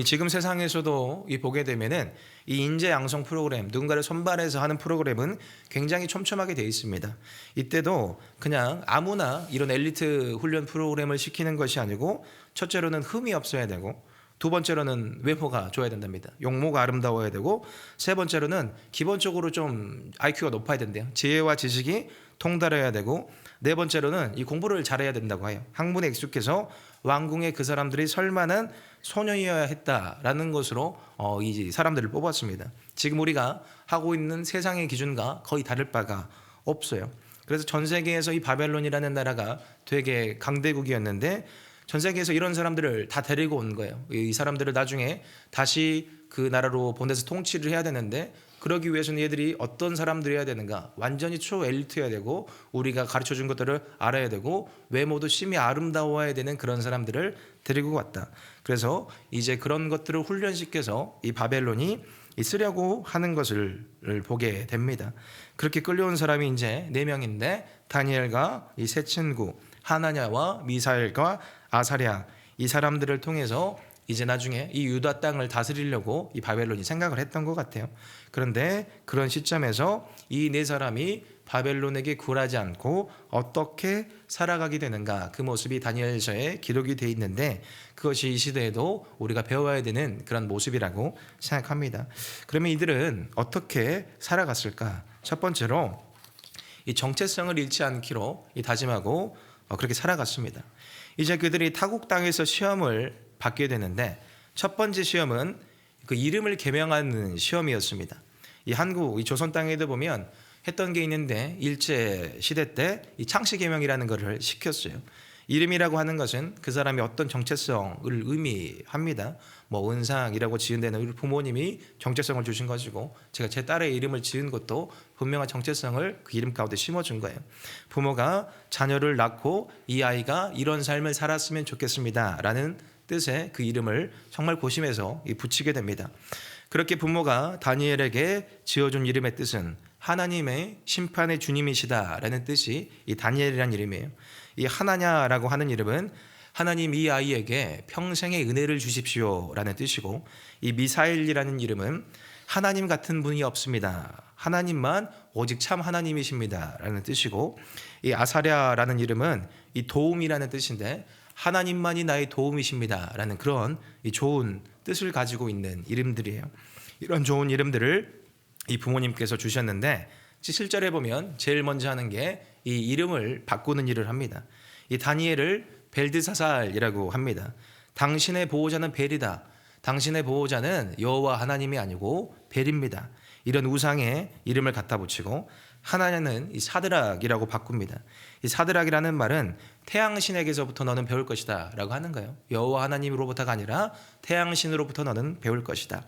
지금 세상에서도 보게 되면은 이 인재 양성 프로그램, 누군가를 선발해서 하는 프로그램은 굉장히 촘촘하게 되어 있습니다. 이때도 그냥 아무나 이런 엘리트 훈련 프로그램을 시키는 것이 아니고, 첫째로는 흠이 없어야 되고, 두 번째로는 외모가 좋아야 된답니다. 용모가 아름다워야 되고, 세 번째로는 기본적으로 좀 IQ가 높아야 된대요. 지혜와 지식이 통달해야 되고, 네 번째로는 이 공부를 잘해야 된다고 해요. 학문에 익숙해서 왕궁에 그 사람들이 설만한 소년이어야 했다라는 것으로 이 사람들을 뽑았습니다. 지금 우리가 하고 있는 세상의 기준과 거의 다를 바가 없어요. 그래서 전 세계에서 이 바벨론이라는 나라가 되게 강대국이었는데, 전 세계에서 이런 사람들을 다 데리고 온 거예요. 이 사람들을 나중에 다시 그 나라로 보내서 통치를 해야 되는데, 그러기 위해서는 얘들이 어떤 사람들이어야 되는가, 완전히 초엘리트여야 되고 우리가 가르쳐준 것들을 알아야 되고 외모도 심히 아름다워야 되는 그런 사람들을 데리고 왔다. 그래서 이제 그런 것들을 훈련시켜서 이 바벨론이 쓰려고 하는 것을 보게 됩니다. 그렇게 끌려온 사람이 이제 4명인데, 다니엘과 이 세 친구 하나냐와 미사엘과 아사랴, 이 사람들을 통해서 이제 나중에 이 유다 땅을 다스리려고 이 바벨론이 생각을 했던 것 같아요. 그런데 그런 시점에서 이 4사람이 바벨론에게 굴하지 않고 어떻게 살아가게 되는가, 그 모습이 다니엘서에 기록이 되어 있는데, 그것이 이 시대에도 우리가 배워야 되는 그런 모습이라고 생각합니다. 그러면 이들은 어떻게 살아갔을까? 첫 번째로 이 정체성을 잃지 않기로 다짐하고 그렇게 살아갔습니다. 이제 그들이 타국 땅에서 시험을 받게 되는데, 첫 번째 시험은 그 이름을 개명하는 시험이었습니다. 이 한국, 이 조선 땅에도 보면 했던 게 있는데, 일제 시대 때 이 창씨 개명이라는 것을 시켰어요. 이름이라고 하는 것은 그 사람이 어떤 정체성을 의미합니다. 뭐 은상이라고 지은 데는 우리 부모님이 정체성을 주신 것이고, 제가 제 딸의 이름을 지은 것도 분명한 정체성을 그 이름 가운데 심어준 거예요. 부모가 자녀를 낳고 이 아이가 이런 삶을 살았으면 좋겠습니다 라는 뜻의 그 이름을 정말 고심해서 붙이게 됩니다. 그렇게 부모가 다니엘에게 지어준 이름의 뜻은 하나님의 심판의 주님이시다라는 뜻이 이 다니엘이라는 이름이에요. 이 하나냐라고 하는 이름은 하나님 이 아이에게 평생의 은혜를 주십시오라는 뜻이고, 이 미사엘이라는 이름은 하나님 같은 분이 없습니다, 하나님만 오직 참 하나님이십니다라는 뜻이고, 이 아사랴라는 이름은 이 도움이라는 뜻인데 하나님만이 나의 도움이십니다라는 그런 이 좋은 뜻을 가지고 있는 이름들이에요. 이런 좋은 이름들을 이 부모님께서 주셨는데, 7절에 보면 제일 먼저 하는 게 이 이름을 바꾸는 일을 합니다. 이 다니엘을 벨드사살이라고 합니다. 당신의 보호자는 벨이다. 당신의 보호자는 여호와 하나님이 아니고 벨입니다. 이런 우상의 이름을 갖다 붙이고, 하나는 이 사드락이라고 바꿉니다. 이 사드락이라는 말은 태양신에게서부터 너는 배울 것이다 라고 하는 거예요. 여호와 하나님으로부터가 아니라 태양신으로부터 너는 배울 것이다.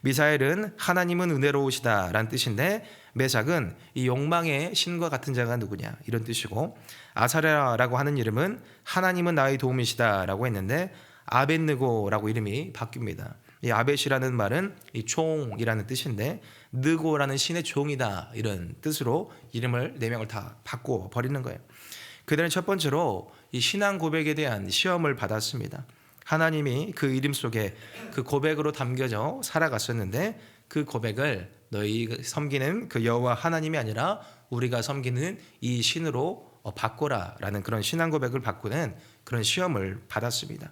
미사엘은 하나님은 은혜로우시다 라는 뜻인데, 메삭은 이 욕망의 신과 같은 자가 누구냐 이런 뜻이고, 아사랴라고 하는 이름은 하나님은 나의 도움이시다 라고 했는데 아벳느고라고 이름이 바뀝니다. 이 아벳이라는 말은 이 총이라는 뜻인데 느고라는 신의 종이다 이런 뜻으로 이름을 4명을 다 바꿔 버리는 거예요. 그들은 첫 번째로 이 신앙 고백에 대한 시험을 받았습니다. 하나님이 그 이름 속에 그 고백으로 담겨져 살아갔었는데, 그 고백을 너희 섬기는 그 여호와 하나님이 아니라 우리가 섬기는 이 신으로 바꿔라라는 그런 신앙 고백을 바꾸는 그런 시험을 받았습니다.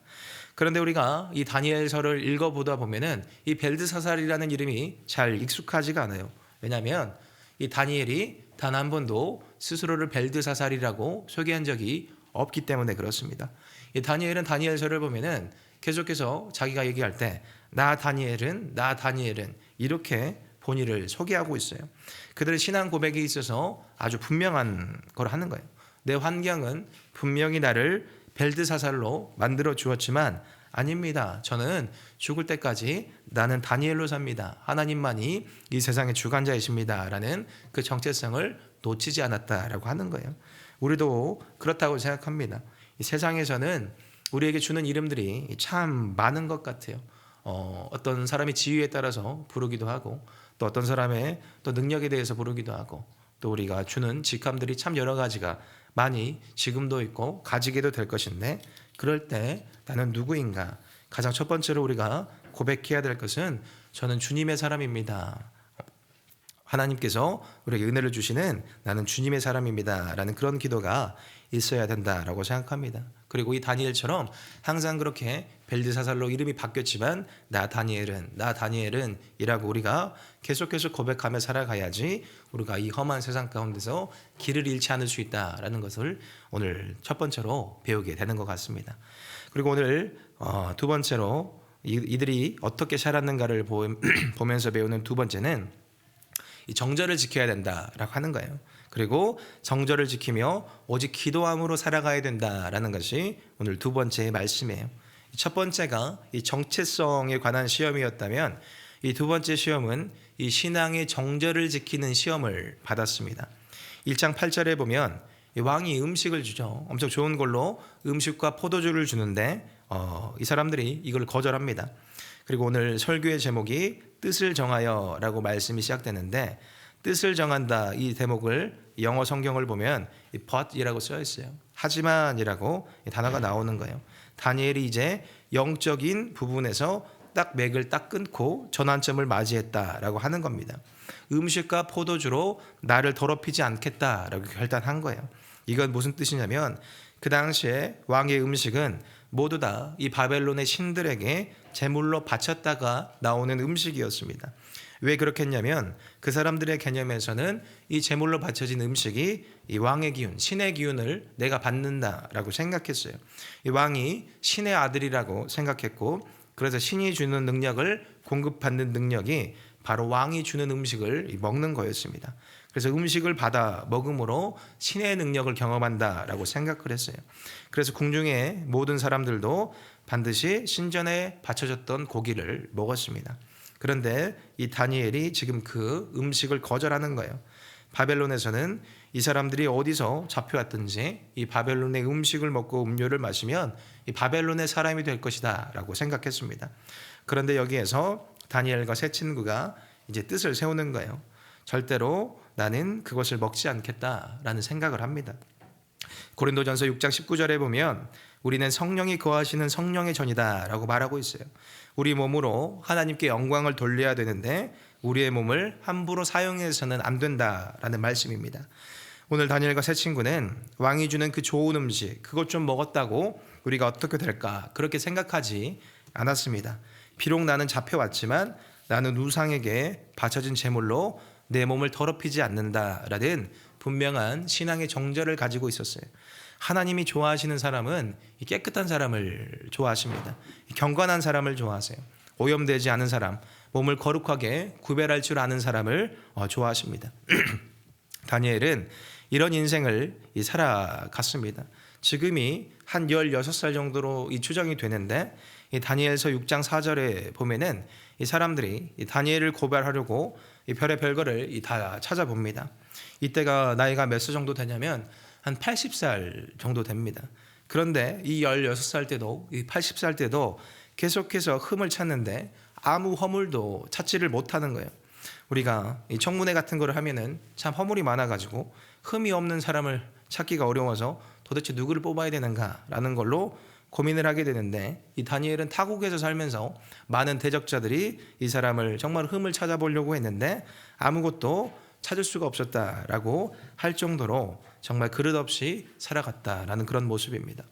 그런데 우리가 이 다니엘서를 읽어보다 보면은 이 벨드사살이라는 이름이 잘 익숙하지가 않아요. 왜냐하면 이 다니엘이 단 한 번도 스스로를 벨드사살이라고 소개한 적이 없기 때문에 그렇습니다. 이 다니엘은 다니엘서를 보면은 계속해서 자기가 얘기할 때 나 다니엘은 이렇게 본인을 소개하고 있어요. 그들의 신앙 고백에 있어서 아주 분명한 걸 하는 거예요. 내 환경은 분명히 나를 벨드사살로 만들어 주었지만 아닙니다. 저는 죽을 때까지 나는 다니엘로 삽니다. 하나님만이 이 세상의 주관자이십니다 라는 그 정체성을 놓치지 않았다라고 하는 거예요. 우리도 그렇다고 생각합니다. 이 세상에서는 우리에게 주는 이름들이 참 많은 것 같아요. 어떤 사람의 지위에 따라서 부르기도 하고, 또 어떤 사람의 또 능력에 대해서 부르기도 하고, 또 우리가 주는 직함들이 참 여러 가지가 많이 지금도 있고 가지게도 될 것인데, 그럴 때 나는 누구인가? 가장 첫 번째로 우리가 고백해야 될 것은 저는 주님의 사람입니다. 하나님께서 우리에게 은혜를 주시는 나는 주님의 사람입니다 라는 그런 기도가 있어야 된다라고 생각합니다. 그리고 이 다니엘처럼 항상 그렇게 벨드사살로 이름이 바뀌었지만 나 다니엘은 이라고 우리가 계속해서 고백하며 살아가야지 우리가 이 험한 세상 가운데서 길을 잃지 않을 수 있다라는 것을 오늘 첫 번째로 배우게 되는 것 같습니다. 그리고 오늘 두 번째로 이들이 어떻게 살았는가를 보면서 배우는 두 번째는 이 정절을 지켜야 된다라고 하는 거예요. 그리고 정절을 지키며 오직 기도함으로 살아가야 된다라는 것이 오늘 두 번째의 말씀이에요. 첫 번째가 이 정체성에 관한 시험이었다면, 이 두 번째 시험은 이 신앙의 정절을 지키는 시험을 받았습니다. 1장 8절에 보면 이 왕이 음식을 주죠. 엄청 좋은 걸로 음식과 포도주를 주는데 이 사람들이 이걸 거절합니다. 그리고 오늘 설교의 제목이 뜻을 정하여 라고 말씀이 시작되는데, 뜻을 정한다 이 대목을 영어 성경을 보면 but이라고 써 있어요. 하지만이라고 단어가 나오는 거예요. 다니엘이 이제 영적인 부분에서 딱 맥을 딱 끊고 전환점을 맞이했다라고 하는 겁니다. 음식과 포도주로 나를 더럽히지 않겠다라고 결단한 거예요. 이건 무슨 뜻이냐면, 그 당시에 왕의 음식은 모두 다 이 바벨론의 신들에게 제물로 바쳤다가 나오는 음식이었습니다. 왜 그렇게 했냐면, 그 사람들의 개념에서는 이 제물로 바쳐진 음식이 이 왕의 기운, 신의 기운을 내가 받는다라고 생각했어요. 이 왕이 신의 아들이라고 생각했고, 그래서 신이 주는 능력을 공급받는 능력이 바로 왕이 주는 음식을 먹는 거였습니다. 그래서 음식을 받아 먹음으로 신의 능력을 경험한다라고 생각을 했어요. 그래서 궁중의 모든 사람들도 반드시 신전에 바쳐졌던 고기를 먹었습니다. 그런데 이 다니엘이 지금 그 음식을 거절하는 거예요. 바벨론에서는 이 사람들이 어디서 잡혀왔든지 이 바벨론의 음식을 먹고 음료를 마시면 이 바벨론의 사람이 될 것이다 라고 생각했습니다. 그런데 여기에서 다니엘과 세 친구가 이제 뜻을 세우는 거예요. 절대로 나는 그것을 먹지 않겠다라는 생각을 합니다. 고린도전서 6장 19절에 보면 우리는 성령이 거하시는 성령의 전이다라고 말하고 있어요. 우리 몸으로 하나님께 영광을 돌려야 되는데 우리의 몸을 함부로 사용해서는 안 된다라는 말씀입니다. 오늘 다니엘과 세 친구는 왕이 주는 그 좋은 음식 그것 좀 먹었다고 우리가 어떻게 될까 그렇게 생각하지 않았습니다. 비록 나는 잡혀왔지만 나는 우상에게 바쳐진 제물로 내 몸을 더럽히지 않는다라는 분명한 신앙의 정절을 가지고 있었어요. 하나님이 좋아하시는 사람은 이 깨끗한 사람을 좋아하십니다. 이 경건한 사람을 좋아하세요. 오염되지 않은 사람, 몸을 거룩하게 구별할 줄 아는 사람을 좋아하십니다. 다니엘은 이런 인생을 살아갔습니다. 지금이 한 16살 정도로 추정이 되는데 이 다니엘서 6장 4절에 보면은 이 사람들이 이 다니엘을 고발하려고 이 별의 별거를 다 찾아봅니다. 이때가 나이가 몇 살 정도 되냐면 한 80살 정도 됩니다. 그런데 이 16살 때도 이 80살 때도 계속해서 흠을 찾는데 아무 허물도 찾지를 못하는 거예요. 우리가 이 청문회 같은 거를 하면은 참 허물이 많아가지고 흠이 없는 사람을 찾기가 어려워서 도대체 누구를 뽑아야 되는가라는 걸로 고민을 하게 되는데 이 다니엘은 타국에서 살면서 많은 대적자들이 이 사람을 정말 흠을 찾아보려고 했는데 아무것도 찾을 수가 없었다라고 할 정도로 정말 그릇없이 살아갔다라는 그런 모습입니다.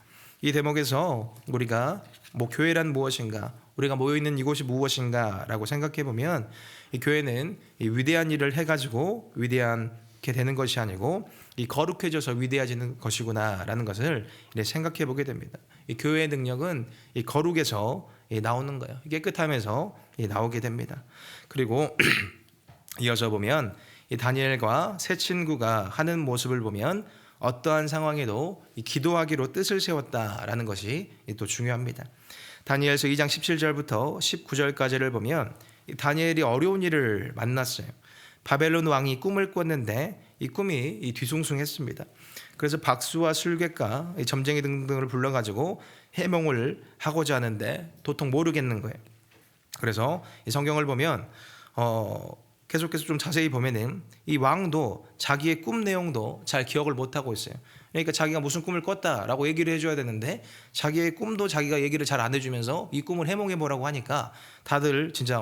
이 대목에서 우리가 교회란 무엇인가, 우리가 모여있는 이곳이 무엇인가라고 생각해 보면 이 교회는 이 위대한 일을 해가지고 위대하게 되는 것이 아니고 이 거룩해져서 위대해지는 것이구나라는 것을 생각해 보게 됩니다. 이 교회의 능력은 이 거룩에서 나오는 거예요. 깨끗함에서 나오게 됩니다. 그리고 이어서 보면 이 다니엘과 세 친구가 하는 모습을 보면 어떠한 상황에도 기도하기로 뜻을 세웠다라는 것이 또 중요합니다. 다니엘서 2장 17절부터 19절까지를 보면 다니엘이 어려운 일을 만났어요. 바벨론 왕이 꿈을 꿨는데 이 꿈이 뒤숭숭했습니다. 그래서 박수와 술객과 점쟁이 등등을 불러가지고 해몽을 하고자 하는데 도통 모르겠는 거예요. 그래서 이 성경을 보면 계속해서 좀 자세히 보면은 이 왕도 자기의 꿈 내용도 잘 기억을 못하고 있어요. 그러니까 자기가 무슨 꿈을 꿨다라고 얘기를 해줘야 되는데 자기의 꿈도 자기가 얘기를 잘 안 해주면서 이 꿈을 해몽해보라고 하니까 다들 진짜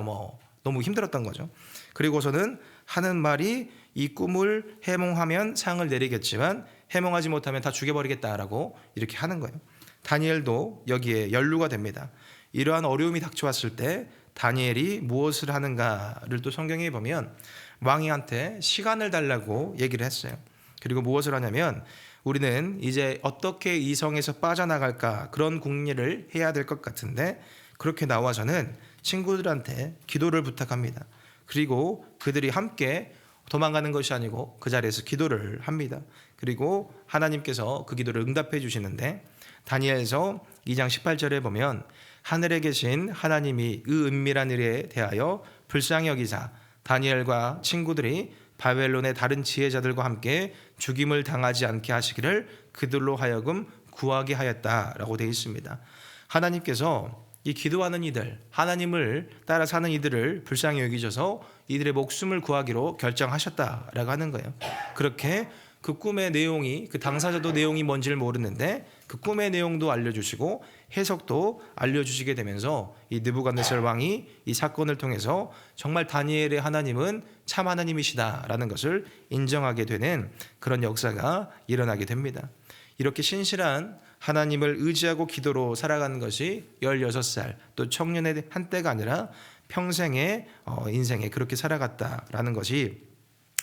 너무 힘들었던 거죠. 그리고서는 하는 말이 이 꿈을 해몽하면 상을 내리겠지만 해몽하지 못하면 다 죽여버리겠다라고 이렇게 하는 거예요. 다니엘도 여기에 연루가 됩니다. 이러한 어려움이 닥쳐왔을 때 다니엘이 무엇을 하는가를 또 성경에 보면 왕이한테 시간을 달라고 얘기를 했어요. 그리고 무엇을 하냐면 우리는 이제 어떻게 이 성에서 빠져나갈까 그런 궁리를 해야 될 것 같은데 그렇게 나와서는 친구들한테 기도를 부탁합니다. 그리고 그들이 함께 도망가는 것이 아니고 그 자리에서 기도를 합니다. 그리고 하나님께서 그 기도를 응답해 주시는데 다니엘서 2장 18절에 보면 하늘에 계신 하나님이 그 은밀한 일에 대하여 불쌍히 여기사 다니엘과 친구들이 바벨론의 다른 지혜자들과 함께 죽임을 당하지 않게 하시기를 그들로 하여금 구하게 하였다라고 되어 있습니다. 하나님께서 이 기도하는 이들, 하나님을 따라 사는 이들을 불쌍히 여기셔서 이들의 목숨을 구하기로 결정하셨다라고 하는 거예요. 그렇게 그 꿈의 내용이 그 당사자도 내용이 뭔지를 모르는데 그 꿈의 내용도 알려주시고 해석도 알려주시게 되면서 이 느부갓네살 왕이 이 사건을 통해서 정말 다니엘의 하나님은 참 하나님이시다라는 것을 인정하게 되는 그런 역사가 일어나게 됩니다. 이렇게 신실한 하나님을 의지하고 기도로 살아가는 것이 16살 또 청년의 한때가 아니라 평생의 인생에 그렇게 살아갔다라는 것이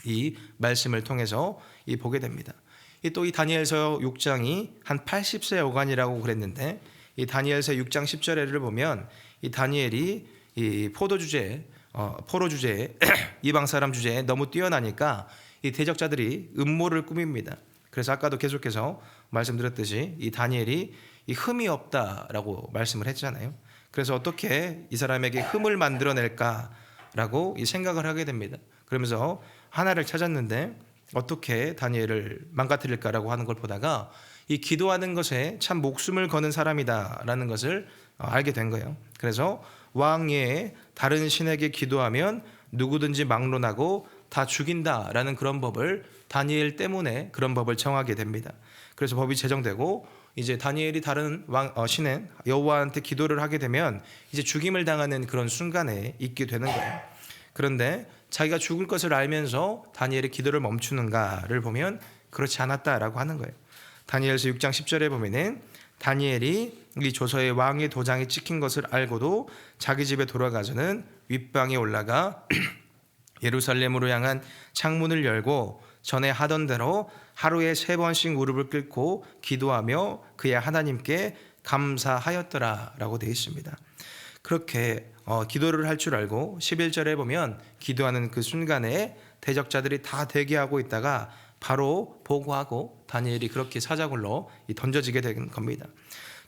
이 말씀을 통해서 보게 됩니다. 또 이 다니엘서 6장이 한 80세 여간이라고 그랬는데 이 다니엘서 6장 10절에를 보면 이 다니엘이 이 포로 주제에 이방 사람 주제에 너무 뛰어나니까 이 대적자들이 음모를 꾸밉니다. 그래서 아까도 계속해서 말씀드렸듯이 이 다니엘이 이 흠이 없다라고 말씀을 했잖아요. 그래서 어떻게 이 사람에게 흠을 만들어낼까라고 이 생각을 하게 됩니다. 그러면서 하나를 찾았는데 어떻게 다니엘을 망가뜨릴까라고 하는 걸 보다가 이 기도하는 것에 참 목숨을 거는 사람이다라는 것을 알게 된 거예요. 그래서 왕 외에 다른 신에게 기도하면 누구든지 막론하고 다 죽인다라는 그런 법을 다니엘 때문에 그런 법을 정하게 됩니다. 그래서 법이 제정되고 이제 다니엘이 다른 신인 여호와한테 기도를 하게 되면 이제 죽임을 당하는 그런 순간에 있게 되는 거예요. 그런데 자기가 죽을 것을 알면서 다니엘의 기도를 멈추는가를 보면 그렇지 않았다라고 하는 거예요. 다니엘서 6장 10절에 보면은 다니엘이 이 조서에 왕의 도장이 찍힌 것을 알고도 자기 집에 돌아가서는 윗방에 올라가 예루살렘으로 향한 창문을 열고 전에 하던 대로 하루에 3번씩 무릎을 꿇고 기도하며 그의 하나님께 감사하였더라라고 되어 있습니다. 그렇게 기도를 할 줄 알고 11절에 보면 기도하는 그 순간에 대적자들이 다 대기하고 있다가 바로 보고하고 다니엘이 그렇게 사자굴로 던져지게 된 겁니다.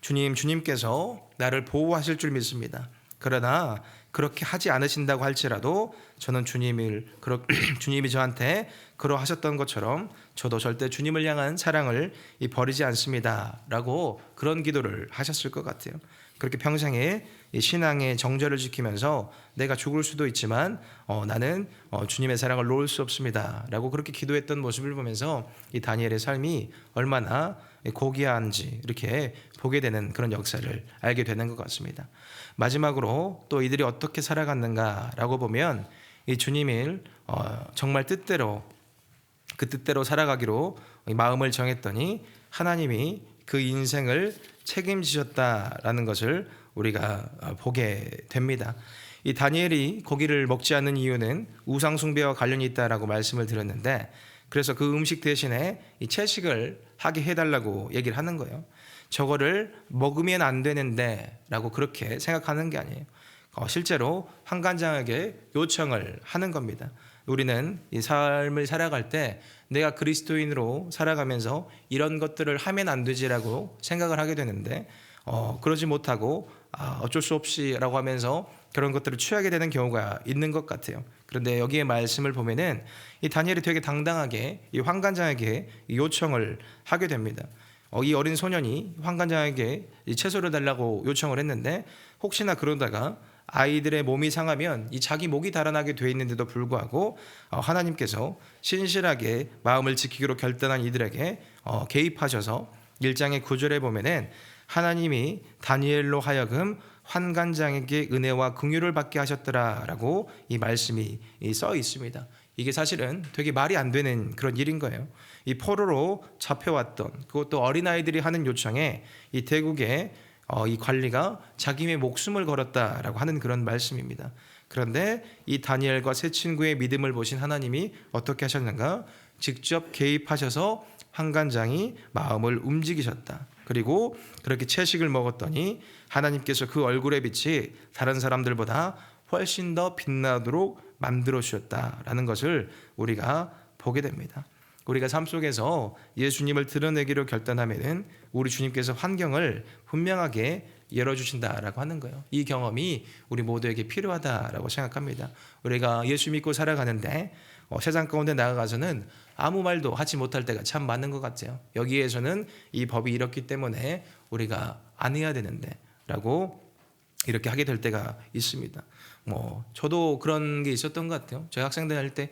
주님께서 나를 보호하실 줄 믿습니다. 그러나 그렇게 하지 않으신다고 할지라도 저는 주님이 저한테 그러하셨던 것처럼 저도 절대 주님을 향한 사랑을 버리지 않습니다라고 그런 기도를 하셨을 것 같아요. 그렇게 평생에 신앙의 정절을 지키면서 내가 죽을 수도 있지만 나는 주님의 사랑을 놓을 수 없습니다라고 그렇게 기도했던 모습을 보면서 이 다니엘의 삶이 얼마나 고귀한지 이렇게 보게 되는 그런 역사를 알게 되는 것 같습니다. 마지막으로 또 이들이 어떻게 살아갔는가라고 보면 이 주님을 정말 그 뜻대로 살아가기로 마음을 정했더니 하나님이 그 인생을 책임지셨다라는 것을 우리가 보게 됩니다. 이 다니엘이 고기를 먹지 않는 이유는 우상 숭배와 관련이 있다라고 말씀을 드렸는데 그래서 그 음식 대신에 이 채식을 하게 해달라고 얘기를 하는 거예요. 저거를 먹으면 안 되는데 라고 그렇게 생각하는 게 아니에요. 실제로 환관장에게 요청을 하는 겁니다. 우리는 이 삶을 살아갈 때 내가 그리스도인으로 살아가면서 이런 것들을 하면 안 되지라고 생각을 하게 되는데 그러지 못하고 어쩔 수 없이라고 하면서 그런 것들을 취하게 되는 경우가 있는 것 같아요. 그런데 여기에 말씀을 보면은 이 다니엘이 되게 당당하게 이 환관장에게 요청을 하게 됩니다. 이 어린 소년이 환관장에게 채소를 달라고 요청을 했는데 혹시나 그러다가 아이들의 몸이 상하면 이 자기 목이 달아나게 돼 있는데도 불구하고 하나님께서 신실하게 마음을 지키기로 결단한 이들에게 개입하셔서 1장의 9절에 보면은 하나님이 다니엘로 하여금 환관장에게 은혜와 긍휼을 받게 하셨더라라고 이 말씀이 써 있습니다. 이게 사실은 되게 말이 안 되는 그런 일인 거예요. 이 포로로 잡혀왔던 그것도 어린아이들이 하는 요청에 이 대국의 이 관리가 자기의 목숨을 걸었다라고 하는 그런 말씀입니다. 그런데 이 다니엘과 세 친구의 믿음을 보신 하나님이 어떻게 하셨는가? 직접 개입하셔서 환관장이 마음을 움직이셨다. 그리고 그렇게 채식을 먹었더니 하나님께서 그 얼굴의 빛이 다른 사람들보다 훨씬 더 빛나도록 만들어 주셨다라는 것을 우리가 보게 됩니다. 우리가 삶 속에서 예수님을 드러내기로 결단하면은 우리 주님께서 환경을 분명하게 열어주신다라고 하는 거예요. 이 경험이 우리 모두에게 필요하다라고 생각합니다. 우리가 예수 믿고 살아가는데 세상 가운데 나아가서는 아무 말도 하지 못할 때가 참 많은 것 같아요. 여기에서는 이 법이 이렇기 때문에 우리가 안 해야 되는데 라고 이렇게 하게 될 때가 있습니다. 저도 그런 게 있었던 것 같아요. 제가 학생 다닐 때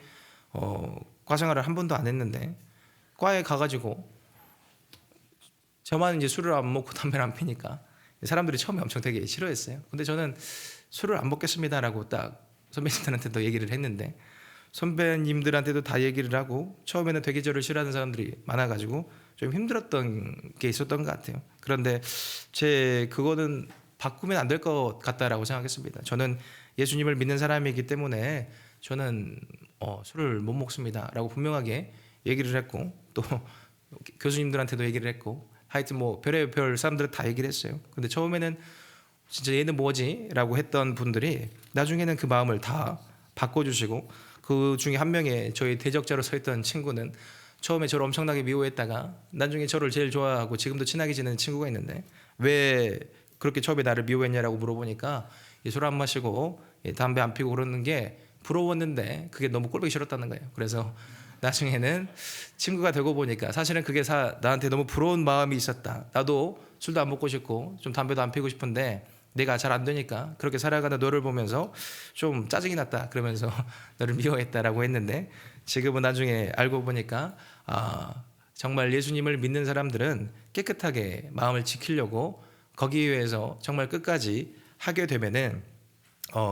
과생활을 한 번도 안 했는데 과에 가가지고 저만 이제 술을 안 먹고 담배를 안 피니까 사람들이 처음에 엄청 되게 싫어했어요. 근데 저는 술을 안 먹겠습니다라고 딱 선배님들한테도 얘기를 했는데 선배님들한테도 다 얘기를 하고 처음에는 되게 저를 싫어하는 사람들이 많아가지고 좀 힘들었던 게 있었던 것 같아요. 그런데 그거는 바꾸면 안 될 것 같다라고 생각했습니다. 저는 예수님을 믿는 사람이기 때문에 저는 술을 못 먹습니다라고 분명하게 얘기를 했고 또 교수님들한테도 얘기를 했고 하여튼 별의별 사람들은 다 얘기를 했어요. 근데 처음에는 진짜 얘는 뭐지? 라고 했던 분들이 나중에는 그 마음을 다 바꿔주시고 그 중에 한 명의 저희 대적자로 서 있던 친구는 처음에 저를 엄청나게 미워했다가 나중에 저를 제일 좋아하고 지금도 친하게 지내는 친구가 있는데 왜 그렇게 처음에 나를 미워했냐라고 물어보니까 술 안 마시고 담배 안 피고 그러는 게 부러웠는데 그게 너무 꼴보기 싫었다는 거예요. 그래서 나중에는 친구가 되고 보니까 사실은 그게 나한테 너무 부러운 마음이 있었다. 나도 술도 안 먹고 싶고 좀 담배도 안 피고 싶은데 내가 잘 안 되니까 그렇게 살아가는 너를 보면서 좀 짜증이 났다 그러면서 너를 미워했다라고 했는데, 지금은 나중에 알고 보니까 정말 예수님을 믿는 사람들은 깨끗하게 마음을 지키려고 거기에 의해서 정말 끝까지 하게 되면은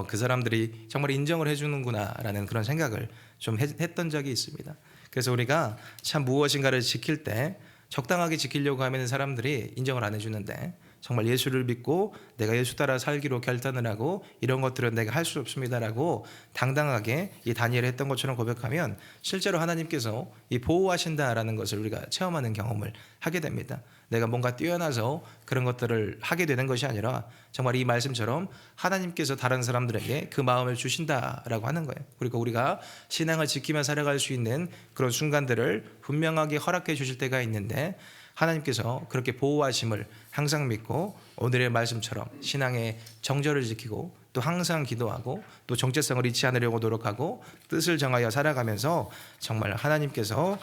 그 사람들이 정말 인정을 해주는구나라는 그런 생각을 좀 했던 적이 있습니다. 그래서 우리가 참 무엇인가를 지킬 때 적당하게 지키려고 하면 사람들이 인정을 안 해주는데, 정말 예수를 믿고 내가 예수 따라 살기로 결단을 하고 이런 것들은 내가 할 수 없습니다라고 당당하게 이 다니엘이 했던 것처럼 고백하면 실제로 하나님께서 이 보호하신다라는 것을 우리가 체험하는 경험을 하게 됩니다. 내가 뭔가 뛰어나서 그런 것들을 하게 되는 것이 아니라 정말 이 말씀처럼 하나님께서 다른 사람들에게 그 마음을 주신다라고 하는 거예요. 그리고 우리가 신앙을 지키며 살아갈 수 있는 그런 순간들을 분명하게 허락해 주실 때가 있는데, 하나님께서 그렇게 보호하심을 항상 믿고 오늘의 말씀처럼 신앙의 정절을 지키고 또 항상 기도하고 또 정체성을 잃지 않으려고 노력하고 뜻을 정하여 살아가면서 정말 하나님께서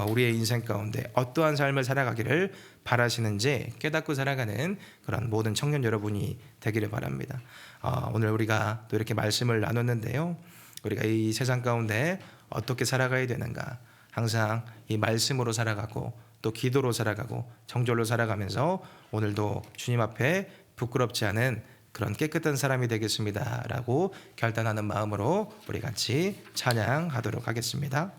우리의 인생 가운데 어떠한 삶을 살아가기를 바라시는지 깨닫고 살아가는 그런 모든 청년 여러분이 되기를 바랍니다. 오늘 우리가 또 이렇게 말씀을 나눴는데요, 우리가 이 세상 가운데 어떻게 살아가야 되는가, 항상 이 말씀으로 살아가고 또 기도로 살아가고 정절로 살아가면서 오늘도 주님 앞에 부끄럽지 않은 그런 깨끗한 사람이 되겠습니다라고 결단하는 마음으로 우리 같이 찬양하도록 하겠습니다.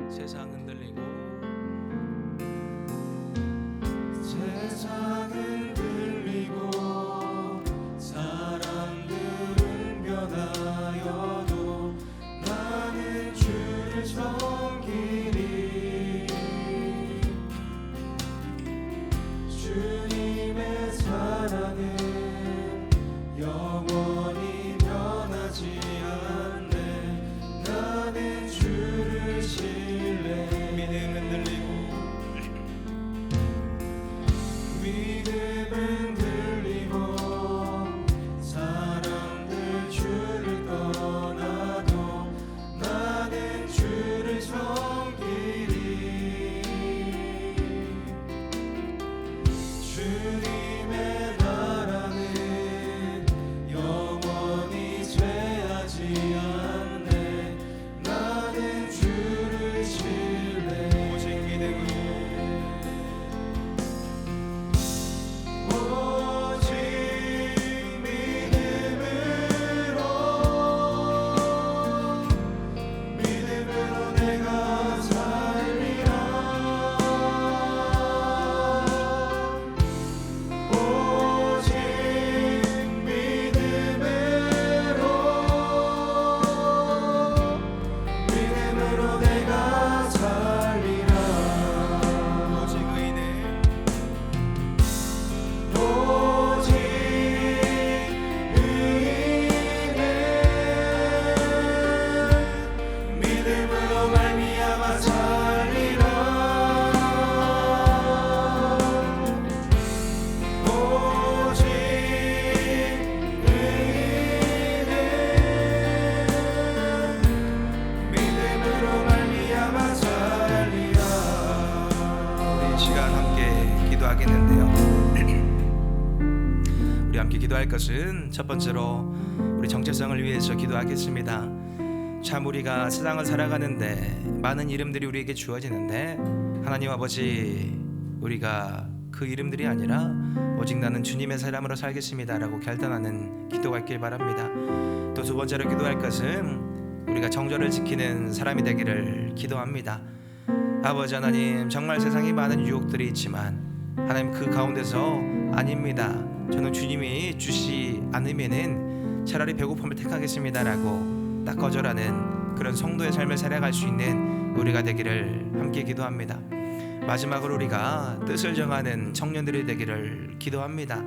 세상 흔들리고 세상 흔들리고 사람들은 변하여도 나는 주를 섬기리. 주님의 사랑은 영원히 변하지 않네. 나는 주를 믿음 흔들리고 믿음 흔들리고 사람들 주를 떠나도 나는 주를 섬기리. 주님의 나라는 영원히 쇠하지 않네. 나는 주를 신뢰. 오직 믿음으로 오직 믿음으로 내가 살리라. 오직 믿음으로 내가 살리라. 오직 의는 오직 의는 믿음으로 말미암아 살리라. 오직 의는 믿음으로 말미암아 살리라. 우리 이 시간 함께 기도하겠는데요, 우리 함께 기도할 것은 첫 번째로 우리 정체성을 위해서 기도하겠습니다. 참 우리가 세상을 살아가는데 많은 이름들이 우리에게 주어지는데, 하나님 아버지, 우리가 그 이름들이 아니라 오직 나는 주님의 사람으로 살겠습니다라고 결단하는 기도가 있길 바랍니다. 또 두 번째로 기도할 것은 우리가 정절을 지키는 사람이 되기를 기도합니다. 아버지 하나님, 정말 세상에 많은 유혹들이 있지만 하나님 그 가운데서 아닙니다, 저는 주님이 주시 않으면은 차라리 배고픔을 택하겠습니다라고 딱 거절하는 그런 성도의 삶을 살아갈 수 있는 우리가 되기를 함께 기도합니다. 마지막으로 우리가 뜻을 정하는 청년들이 되기를 기도합니다.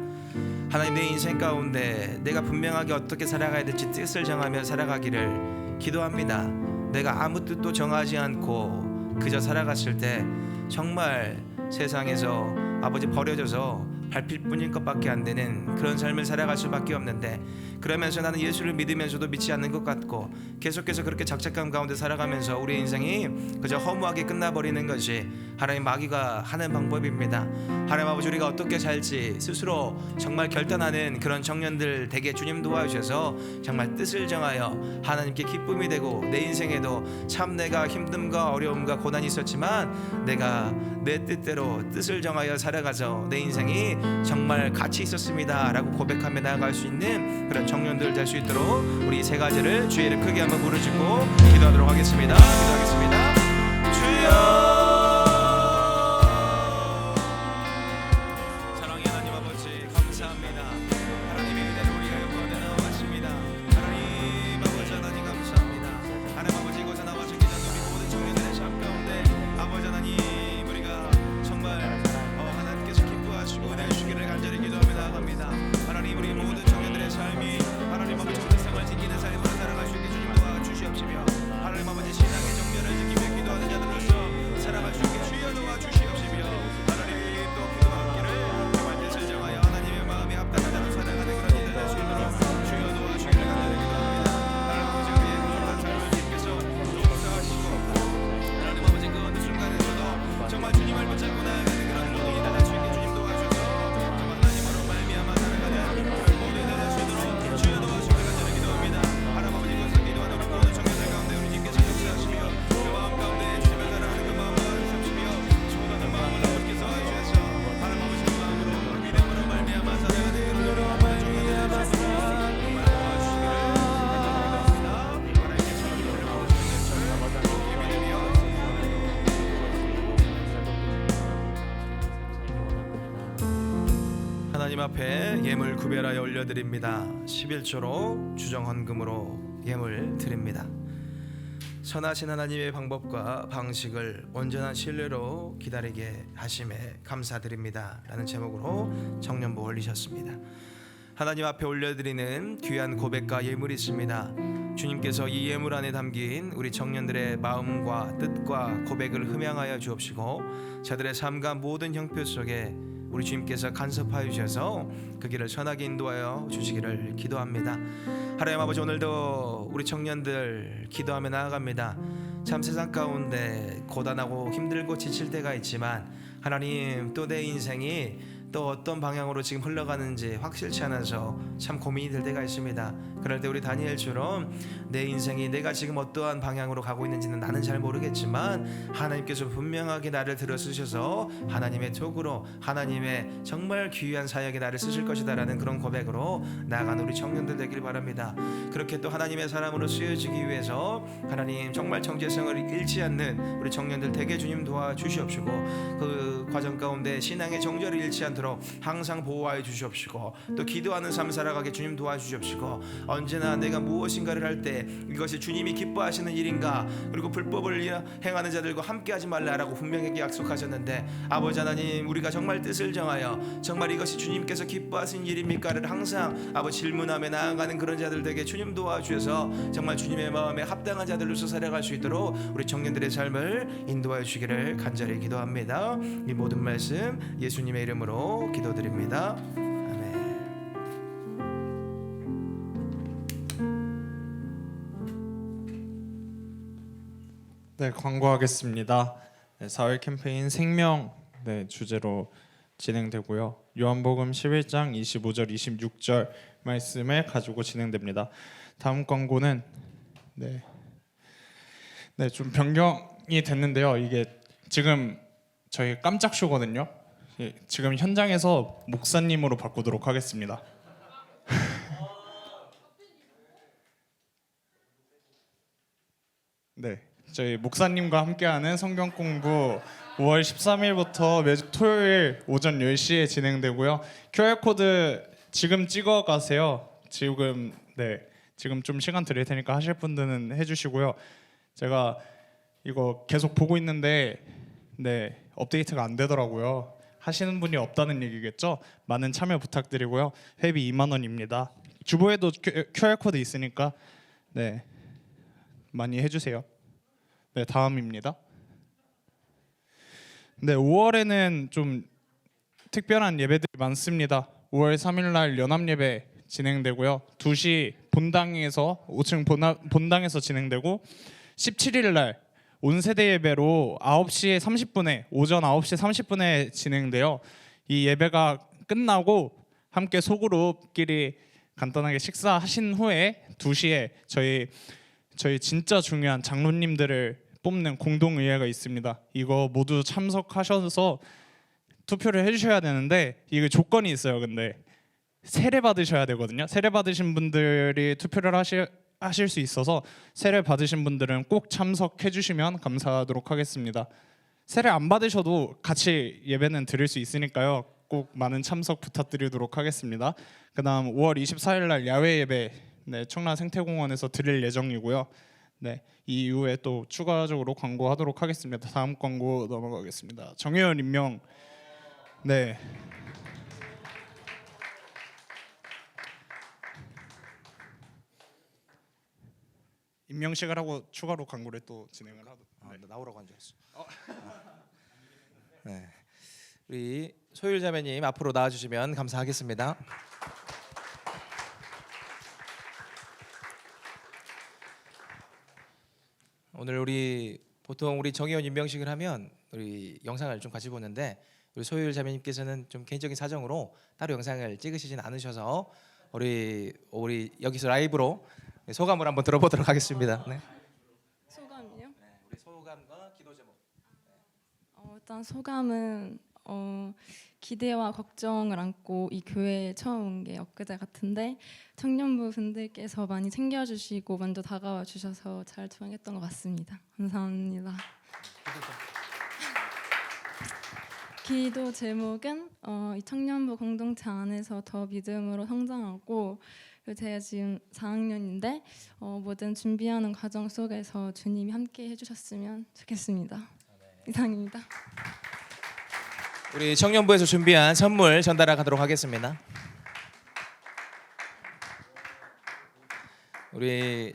하나님, 내 인생 가운데 내가 분명하게 어떻게 살아가야 될지 뜻을 정하며 살아가기를 기도합니다. 내가 아무 뜻도 정하지 않고 그저 살아갔을 때 정말 세상에서 아버지 버려져서 밟힐 뿐일 것밖에 안 되는 그런 삶을 살아갈 수밖에 없는데, 그러면서 나는 예수를 믿으면서도 믿지 않는 것 같고 계속해서 그렇게 작작감 가운데 살아가면서 우리의 인생이 그저 허무하게 끝나버리는 것이 하나님 마귀가 하는 방법입니다. 하나님 아버지, 우리가 어떻게 살지 스스로 정말 결단하는 그런 청년들 되게 주님 도와주셔서 정말 뜻을 정하여 하나님께 기쁨이 되고, 내 인생에도 참 내가 힘듦과 어려움과 고난이 있었지만 내가 내 뜻대로 뜻을 정하여 살아가서 내 인생이 정말 가치 있었습니다 라고 고백하며 나아갈 수 있는 그런 청년들 될 수 있도록 우리 세 가지를 주의 이름 크게 한번 부르짖고 기도하도록 하겠습니다. 기도하겠습니다. 주여, 사랑의 하나님 아버지, 감사합니다. 하나님의 은혜로 우리가 영광에 나왔습니다. 하나님 아버지 하나님 감사합니다. 하나님 아버지, 이곳에 나와서 기도하는 우리 모든 청년들의 삶 가운데 아버지 하나님, 우리가 정말 하나님께서 기뻐하시고 은혜 주시기를 간절히 기도하며 나아갑니다. 하나님, 우리 모든 청년들의 삶이 하나님 아버지 정체성을 지키는 삶으로 살아갈 수 있게 주님 도와주시옵시며, 하나님 아버지 신앙의 정면을 지키며 기도하는 자들로서 살아갈 수 있게 주여 도와주시옵시며, 하나님 또 기도하기를 정말 뜻을 정하여 하나님의 마음에 합당한 자로 살아가는 그런 이들 될 수 있도록 주여 도와주시기를 간절히 기도합니다. 하나님 아버지, 우리의 모든 삶을 주님께서 용서하시고 하나님 아버지 그 어느 순간에서도 정말 주님을 붙잡고 나아가는 그런 모든 이들 될 수 있게 주님 도와주셔서 정말 하나님으로 말미암아 살아가는 그런 모든 이들 될 수 있도록 주여 도와주시기를 간절히 기도합니다. 하나님 아버지, 이것을 기도하는 우리 모든 청년들 가운데 우리 주님께서 역사하시며 그 마음 가운데 주님을 사랑하는 그 마음을 주시옵시며 소원하는 마음을 아버지께서 주셔서 하나님 아버지 그 마음으로 믿음으로 말미암아 살아가는 그런 우리 모든 청년들 될 수 있도록 정말 도와주시기를 기도합니다. 하나님께서 우리 모든 청년들 믿으며 하나님 앞에 예물 구별하여 올려드립니다. 11조로 주정 헌금으로 예물 드립니다. 선하신 하나님의 방법과 방식을 온전한 신뢰로 기다리게 하심에 감사드립니다 라는 제목으로 청년부 올리셨습니다. 하나님 앞에 올려드리는 귀한 고백과 예물이 있습니다. 주님께서 이 예물 안에 담긴 우리 청년들의 마음과 뜻과 고백을 흠양하여 주옵시고, 저들의 삶과 모든 형편 속에 우리 주님께서 간섭하여 주셔서 그 길을 선하게 인도하여 주시기를 기도합니다. 하나님 아버지, 오늘도 우리 청년들 기도하며 나아갑니다. 참 세상 가운데 고단하고 힘들고 지칠 때가 있지만 하나님, 또 내 인생이 또 어떤 방향으로 지금 흘러가는지 확실치 않아서 참 고민이 될 때가 있습니다. 그럴 때 우리 다니엘처럼 내 인생이 내가 지금 어떠한 방향으로 가고 있는지는 나는 잘 모르겠지만 하나님께서 분명하게 나를 들어쓰셔서 하나님의 톡으로 하나님의 정말 귀한 사역에 나를 쓰실 것이다 라는 그런 고백으로 나아간 우리 청년들 되길 바랍니다. 그렇게 또 하나님의 사람으로 쓰여지기 위해서 하나님 정말 정체성을 잃지 않는 우리 청년들 되게 주님 도와주시옵시고, 그 과정 가운데 신앙의 정절을 잃지 않도록 항상 보호하여 주시옵시고, 또 기도하는 삶 살아가게 주님 도와주시옵시고, 언제나 내가 무엇인가를 할 때 이것이 주님이 기뻐하시는 일인가, 그리고 불법을 행하는 자들과 함께하지 말라라고 분명하게 약속하셨는데, 아버지 하나님, 우리가 정말 뜻을 정하여 정말 이것이 주님께서 기뻐하시는 일입니까를 항상 아버지 질문하며 나아가는 그런 자들 되게 주님 도와주셔서 정말 주님의 마음에 합당한 자들로서 살아갈 수 있도록 우리 청년들의 삶을 인도하여 주기를 간절히 기도합니다. 이 모든 말씀 예수님의 이름으로 기도드립니다. 아멘. 네, 광고하겠습니다. 네, 4월 캠페인 생명 주제로 진행되고요. 요한복음 11장 25절 26절 말씀을 가지고 진행됩니다. 다음 광고는 좀 변경이 됐는데요. 이게 지금 저희 깜짝 쇼거든요. 지금 현장에서 목사님으로 바꾸도록 하겠습니다. 네, 저희 목사님과 함께하는 성경 공부 5월 13일부터 매주 토요일 오전 10시에 진행되고요. QR코드 지금 찍어 가세요. 지금 좀 시간 드릴 테니까 하실 분들은 해주시고요. 제가 이거 계속 보고 있는데 업데이트가 안 되더라고요. 하시는 분이 없다는 얘기겠죠? 많은 참여 부탁드리고요. 회비 2만 원입니다. 주보에도 QR 코드 있으니까 네 많이 해주세요. 네 다음입니다. 네 5월에는 좀 특별한 예배들이 많습니다. 5월 3일 날 연합 예배 진행되고요. 2시 본당에서 5층 본당에서 진행되고 17일 날 온세대 예배로 9시 30분에 오전 9시 30분에 진행돼요. 이 예배가 끝나고 함께 소그룹끼리 간단하게 식사하신 후에 2시에 저희 진짜 중요한 장로님들을 뽑는 공동의회가 있습니다. 이거 모두 참석하셔서 투표를 해주셔야 되는데 이게 조건이 있어요. 근데 세례 받으셔야 되거든요. 세례 받으신 분들이 투표를 하실 수 있어서 세례 받으신 분들은 꼭 참석해 주시면 감사하도록 하겠습니다. 세례 안 받으셔도 같이 예배는 드릴 수 있으니까요. 꼭 많은 참석 부탁드리도록 하겠습니다. 그다음 5월 24일 날 야외 예배 네, 청라 생태공원에서 드릴 예정이고요. 네, 이 이후에 또 추가적으로 광고하도록 하겠습니다. 다음 광고 넘어가겠습니다. 정혜연 임명 네. 임명식을 하고 추가로 광고를 또 진행을 하도록. 나 나오라고 한 줄 알았어. 네. 우리 소율 자매님 앞으로 나와주시면 감사하겠습니다. 오늘 보통 우리 정혜원 임명식을 하면 우리 영상을 좀 같이 보는데 우리 소율 자매님께서는 좀 개인적인 사정으로 따로 영상을 찍으시진 않으셔서 우리 여기서 라이브로 소감을 한번 들어보도록 하겠습니다. 네. 소감이요? 우리 소감과 기도 제목. 일단 소감은 기대와 걱정을 안고 이 교회에 처음 온 게 엊그제 같은데 청년부 분들께서 많이 챙겨주시고 먼저 다가와 주셔서 잘 통했던 것 같습니다. 감사합니다. 기도 제목은 이 청년부 공동체 안에서 더 믿음으로 성장하고 그리고 제가 지금 4학년인데 모든 준비하는 과정 속에서 주님이 함께 해주셨으면 좋겠습니다. 이상입니다. 우리 청년부에서 준비한 선물 전달하도록 하겠습니다. 우리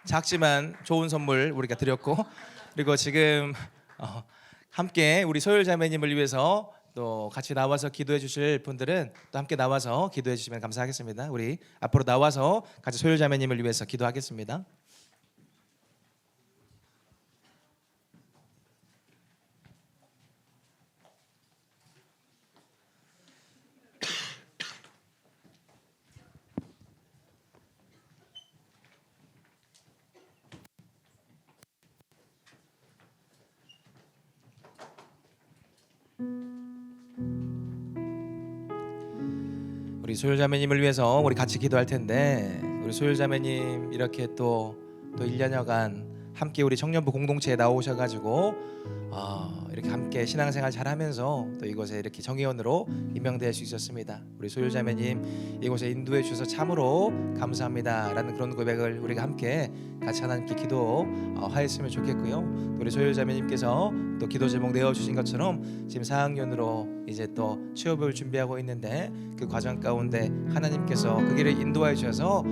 작지만 좋은 선물 우리가 드렸고 그리고 지금 함께 우리 소율 자매님을 위해서 또 같이 나와서 기도해 주실 분들은 또 함께 나와서 기도해 주시면 감사하겠습니다. 우리 앞으로 나와서 같이 소율 자매님을 위해서 기도하겠습니다. 우리 소율 자매님을 위해서 우리 같이 기도할 텐데 우리 소율 자매님 이렇게 또 1년여간 함께 우리 청년부 공동체에 나오셔가지고 이렇게 함께 신앙생활 잘하면서 또 이곳에 이렇게 정의원으로 임명될 수 있었습니다. 우리 소율 자매님 이곳에 인도해 주셔서 참으로 감사합니다라는 그런 고백을 우리가 함께 같이 하나님께 기도하였으면 좋겠고요. 우리 소율 자매님께서 또 기도 제목 내어주신 것처럼 지금 4학년으로 이제 또 취업을 준비하고 있는데 그 과정 가운데 하나님께서 그 길을 인도해 주셔서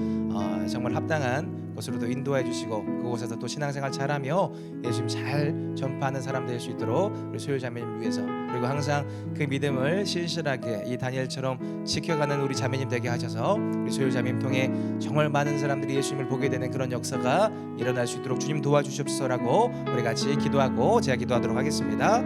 정말 합당한 곳으로도 인도해 주시고 그곳에서 또 신앙생활 잘하며 예수님 잘 전파하는 사람 될 수 있도록 우리 소율 자매님을 위해서 그리고 항상 그 믿음을 신실하게 이 다니엘처럼 지켜가는 우리 자매님 되게 하셔서 우리 소율 자매님 통해 정말 많은 사람들이 예수님을 보게 되는 그런 역사가 일어날 수 있도록 주님 도와주시옵소서라고 우리 같이 기도하고 제가 기도하도록 하겠습니다.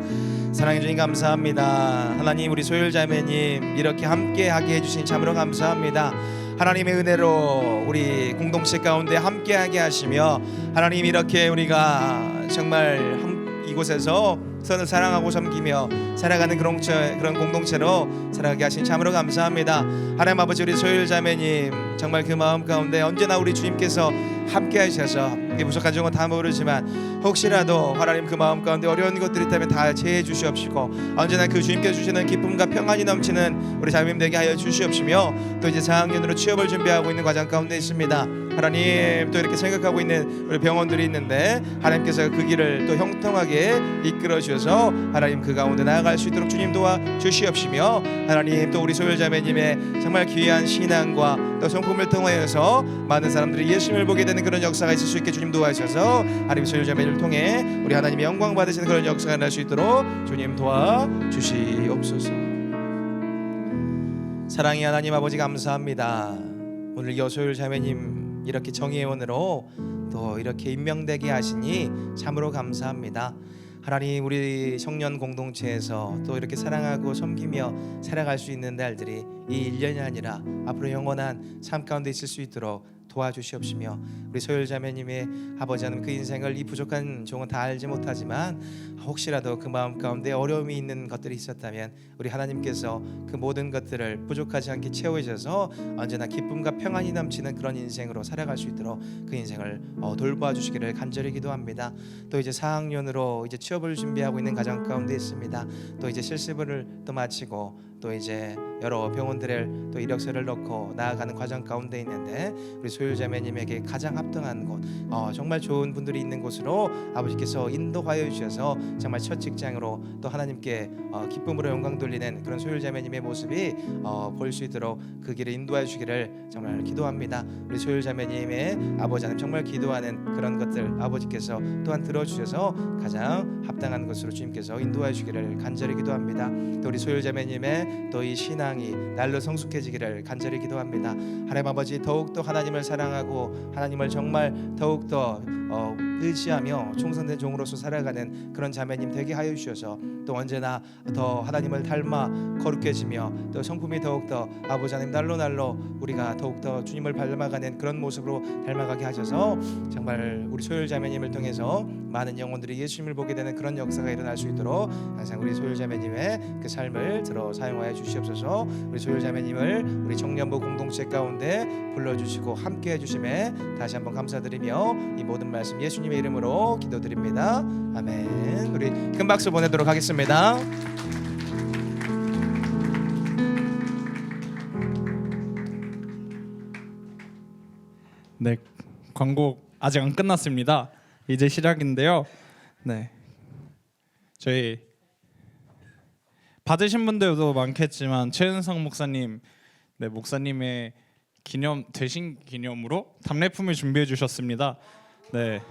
사랑해 주님 감사합니다. 하나님 우리 소율 자매님 이렇게 함께하게 해주신 참으로 감사합니다. 하나님의 은혜로 우리 공동체 가운데 함께하게 하시며 하나님 이렇게 우리가 정말 이곳에서 선을 사랑하고 섬기며 살아가는 그런 공동체로 살아가게 하신 참으로 감사합니다. 하나님 아버지 우리 소율 자매님 정말 그 마음 가운데 언제나 우리 주님께서 함께 하셔서 이 부족한 종은 다 모르지만 혹시라도 하나님 그 마음 가운데 어려운 것들이 있다면 다 제해 주시옵시고 언제나 그 주님께 주시는 기쁨과 평안이 넘치는 우리 자매님 되게 하여 주시옵시며 또 이제 4학년으로 취업을 준비하고 있는 과정 가운데 있습니다. 하나님 또 이렇게 생각하고 있는 우리 병원들이 있는데 하나님께서 그 길을 또 형통하게 이끌어 주셔서 하나님 그 가운데 나아갈 수 있도록 주님 도와 주시옵시며 하나님 또 우리 소율자매님의 정말 귀한 신앙과 또 성품을 통하여서 많은 사람들이 예수님을 보게 되는 그런 역사가 있을 수 있게 주님 도와주셔서 하나님 소율자매님을 통해 우리 하나님의 영광 받으시는 그런 역사가 날 수 있도록 주님 도와 주시옵소서. 사랑의 하나님 아버지 감사합니다. 오늘 여소율 자매님 이렇게 정의회원으로 또 이렇게 임명되게 하시니 참으로 감사합니다. 하나님 우리 청년 공동체에서 또 이렇게 사랑하고 섬기며 살아갈 수 있는 날들이 이 1년이 아니라 앞으로 영원한 삶 가운데 있을 수 있도록 도와주시옵시며 우리 소율 자매님의 아버지 하나님 그 인생을 이 부족한 종은 다 알지 못하지만 혹시라도 그 마음 가운데 어려움이 있는 것들이 있었다면 우리 하나님께서 그 모든 것들을 부족하지 않게 채워주셔서 언제나 기쁨과 평안이 넘치는 그런 인생으로 살아갈 수 있도록 그 인생을 돌봐 주시기를 간절히 기도합니다. 또 이제 4학년으로 이제 취업을 준비하고 있는 가정 가운데 있습니다. 또 이제 실습을 또 마치고 또 이제 여러 병원들을 또 이력서를 넣고 나아가는 과정 가운데 있는데 우리 소율자매님에게 가장 합당한 곳 정말 좋은 분들이 있는 곳으로 아버지께서 인도하여 주셔서 정말 첫 직장으로 또 하나님께 기쁨으로 영광 돌리는 그런 소율자매님의 모습이 보일 수 있도록 그 길을 인도하여 주기를 정말 기도합니다. 우리 소율자매님의 아버지 하나님 정말 기도하는 그런 것들 아버지께서 또한 들어주셔서 가장 합당한 것으로 주님께서 인도하여 주기를 간절히 기도합니다. 또 우리 소율자매님의 또 이 신앙이 날로 성숙해지기를 간절히 기도합니다. 하나님 아버지 더욱더 하나님을 사랑하고 하나님을 정말 더욱더 의지하며 충성된 종으로서 살아가는 그런 자매님 되게 하여 주셔서 또 언제나 더 하나님을 닮아 거룩해지며 또 성품이 더욱더 아버지 하나님 날로 우리가 더욱더 주님을 닮아가는 그런 모습으로 닮아가게 하셔서 정말 우리 소율 자매님을 통해서 많은 영혼들이 예수님을 보게 되는 그런 역사가 일어날 수 있도록 항상 우리 소율 자매님의 그 삶을 들어 사용하여 주시옵소서. 우리 소율 자매님을 우리 청년부 공동체 가운데 불러주시고 함께해 주심에 다시 한번 감사드리며 이 모든 말씀 예수님의 이름으로 기도드립니다. 아멘. 우리 큰 박수 보내도록 하겠습니다. 네, 광고 아직 안 끝났습니다. 이제 시작인데요. 네, 저희 받으신 분들도 많겠지만 최은성 목사님, 네 목사님의 기념 대신 기념으로 답례품을 준비해 주셨습니다. 네,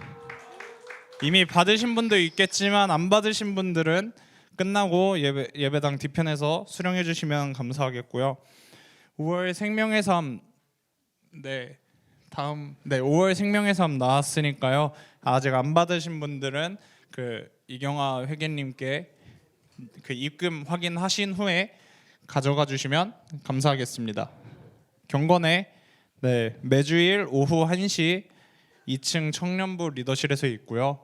이미 받으신 분도 있겠지만 안 받으신 분들은 끝나고 예배당 뒤편에서 수령해 주시면 감사하겠고요. 5월 생명의 삶, 네. 5월 생명의 삶 나왔으니까요. 아직 안 받으신 분들은 그 이경아 회계님께 그 입금 확인하신 후에 가져가 주시면 감사하겠습니다. 경건에 네, 매주일 오후 1시 2층 청년부 리더실에서 있고요.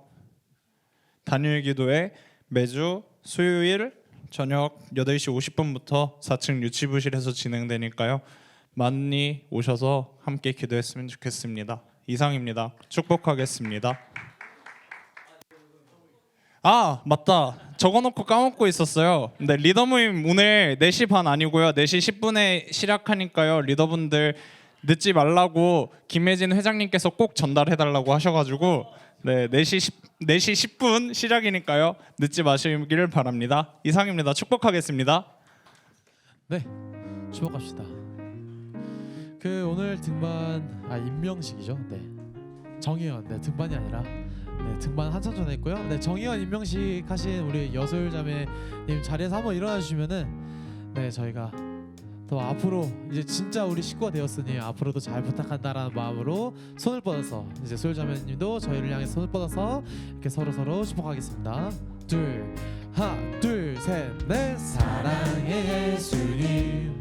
단일 기도회 매주 수요일 저녁 8시 50분부터 4층 유치부실에서 진행되니까요. 많이 오셔서 함께 기도했으면 좋겠습니다. 이상입니다. 축복하겠습니다. 아 맞다, 적어놓고 까먹고 있었어요. 근데 리더 모임 오늘 4시 반 아니고요, 4시 10분에 시작하니까요. 리더분들 늦지 말라고 김혜진 회장님께서 꼭 전달해달라고 하셔가지고 네, 4시 10분 시작이니까요. 늦지 마시기를 바랍니다. 이상입니다. 축복하겠습니다. 네, 축복합시다. 그 오늘 등반 임명식이죠. 네, 정의원 네 등반이 아니라 네 등반 한참 전에 했고요. 네 정의원 임명식 하신 우리 여소율 자매님 자리에서 한번 일어나 주시면은 네 저희가 또 앞으로 이제 진짜 우리 식구가 되었으니 앞으로도 잘 부탁한다라는 마음으로 손을 뻗어서 이제 소율 자매님도 저희를 향해 손을 뻗어서 이렇게 서로 축복하겠습니다. 하나 둘 셋 넷. 사랑의 예수님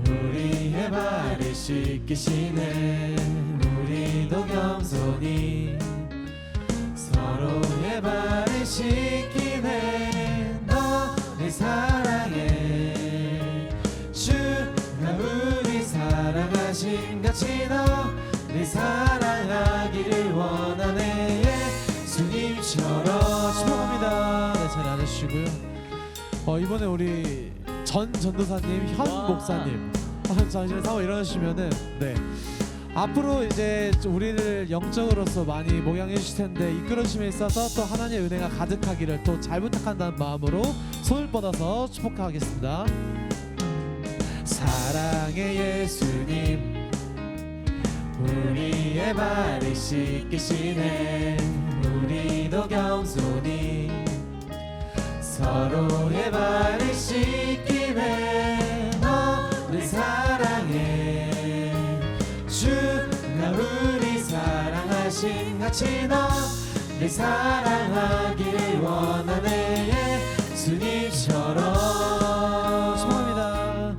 우리의 발을 씻기시네. 우리도 겸손히 서로의 발을 씻기네. 너를 사랑해 주가 우리 사랑하신 같이 너를 사랑하기를 원해. 주님처럼 축복합니다. 네, 자리 앉으시고요. 이번에 우리 전도사님, 현 목사님 잠시만 상호 일어나시면은 네. 앞으로 이제 우리를 영적으로서 많이 목양해 주실 텐데 이끌어 주심에 있어서 또 하나님의 은혜가 가득하기를 또 잘 부탁한다는 마음으로 손을 뻗어서 축복하겠습니다. 사랑의 예수님, 우리의 발을 씻기시네. 우리도 겸손히 서로의 발을 씻기네. 너를 사랑해. 주가 우리 사랑하신 같이 너를 사랑하기를 원하네. 예수님처럼. 축복합니다.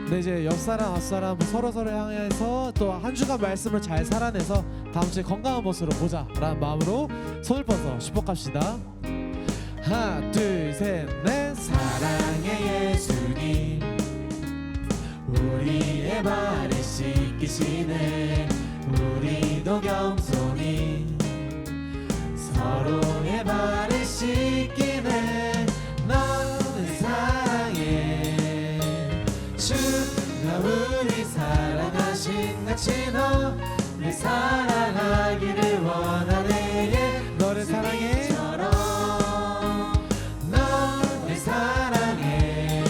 네, 이제 옆사람 앞사람 서로서로 향해서 또 한 주간 말씀을 잘 살아내서 다음 주에 건강한 모습으로 보자 라는 마음으로 손을 뻗어서 축복합시다. 하나 둘 셋 넷. 사랑의 예수님, 우리의 발을 씻기시네. 우리도 겸손히 서로의 발을 씻기네. 너를 사랑해. 주가 우리 사랑하신 같이 너를 사랑하기를 원하네. 너를 사랑해. 너를 사랑해.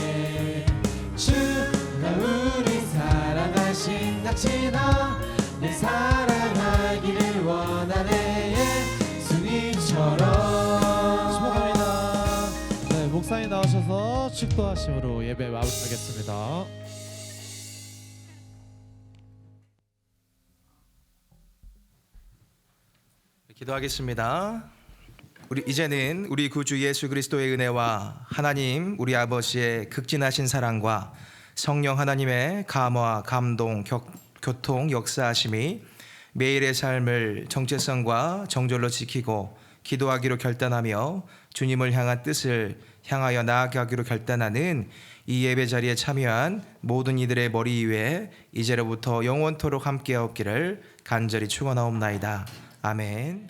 주가 우리 사랑하신 같이 너를 사랑하기를 원하네. 예수님처럼. 축복합니다. 네, 목사님 나오셔서 축도하심으로 예배 마무리하겠습니다. 기도하겠습니다. 이제는 우리 구주 예수 그리스도의 은혜와 하나님 우리 아버지의 극진하신 사랑과 성령 하나님의 감화, 감동, 교통, 역사하심이 매일의 삶을 정체성과 정절로 지키고 기도하기로 결단하며 주님을 향한 뜻을 향하여 나아가기로 결단하는 이 예배 자리에 참여한 모든 이들의 머리 위에 이제로부터 영원토록 함께 없기를 간절히 축원하옵나이다. 아멘.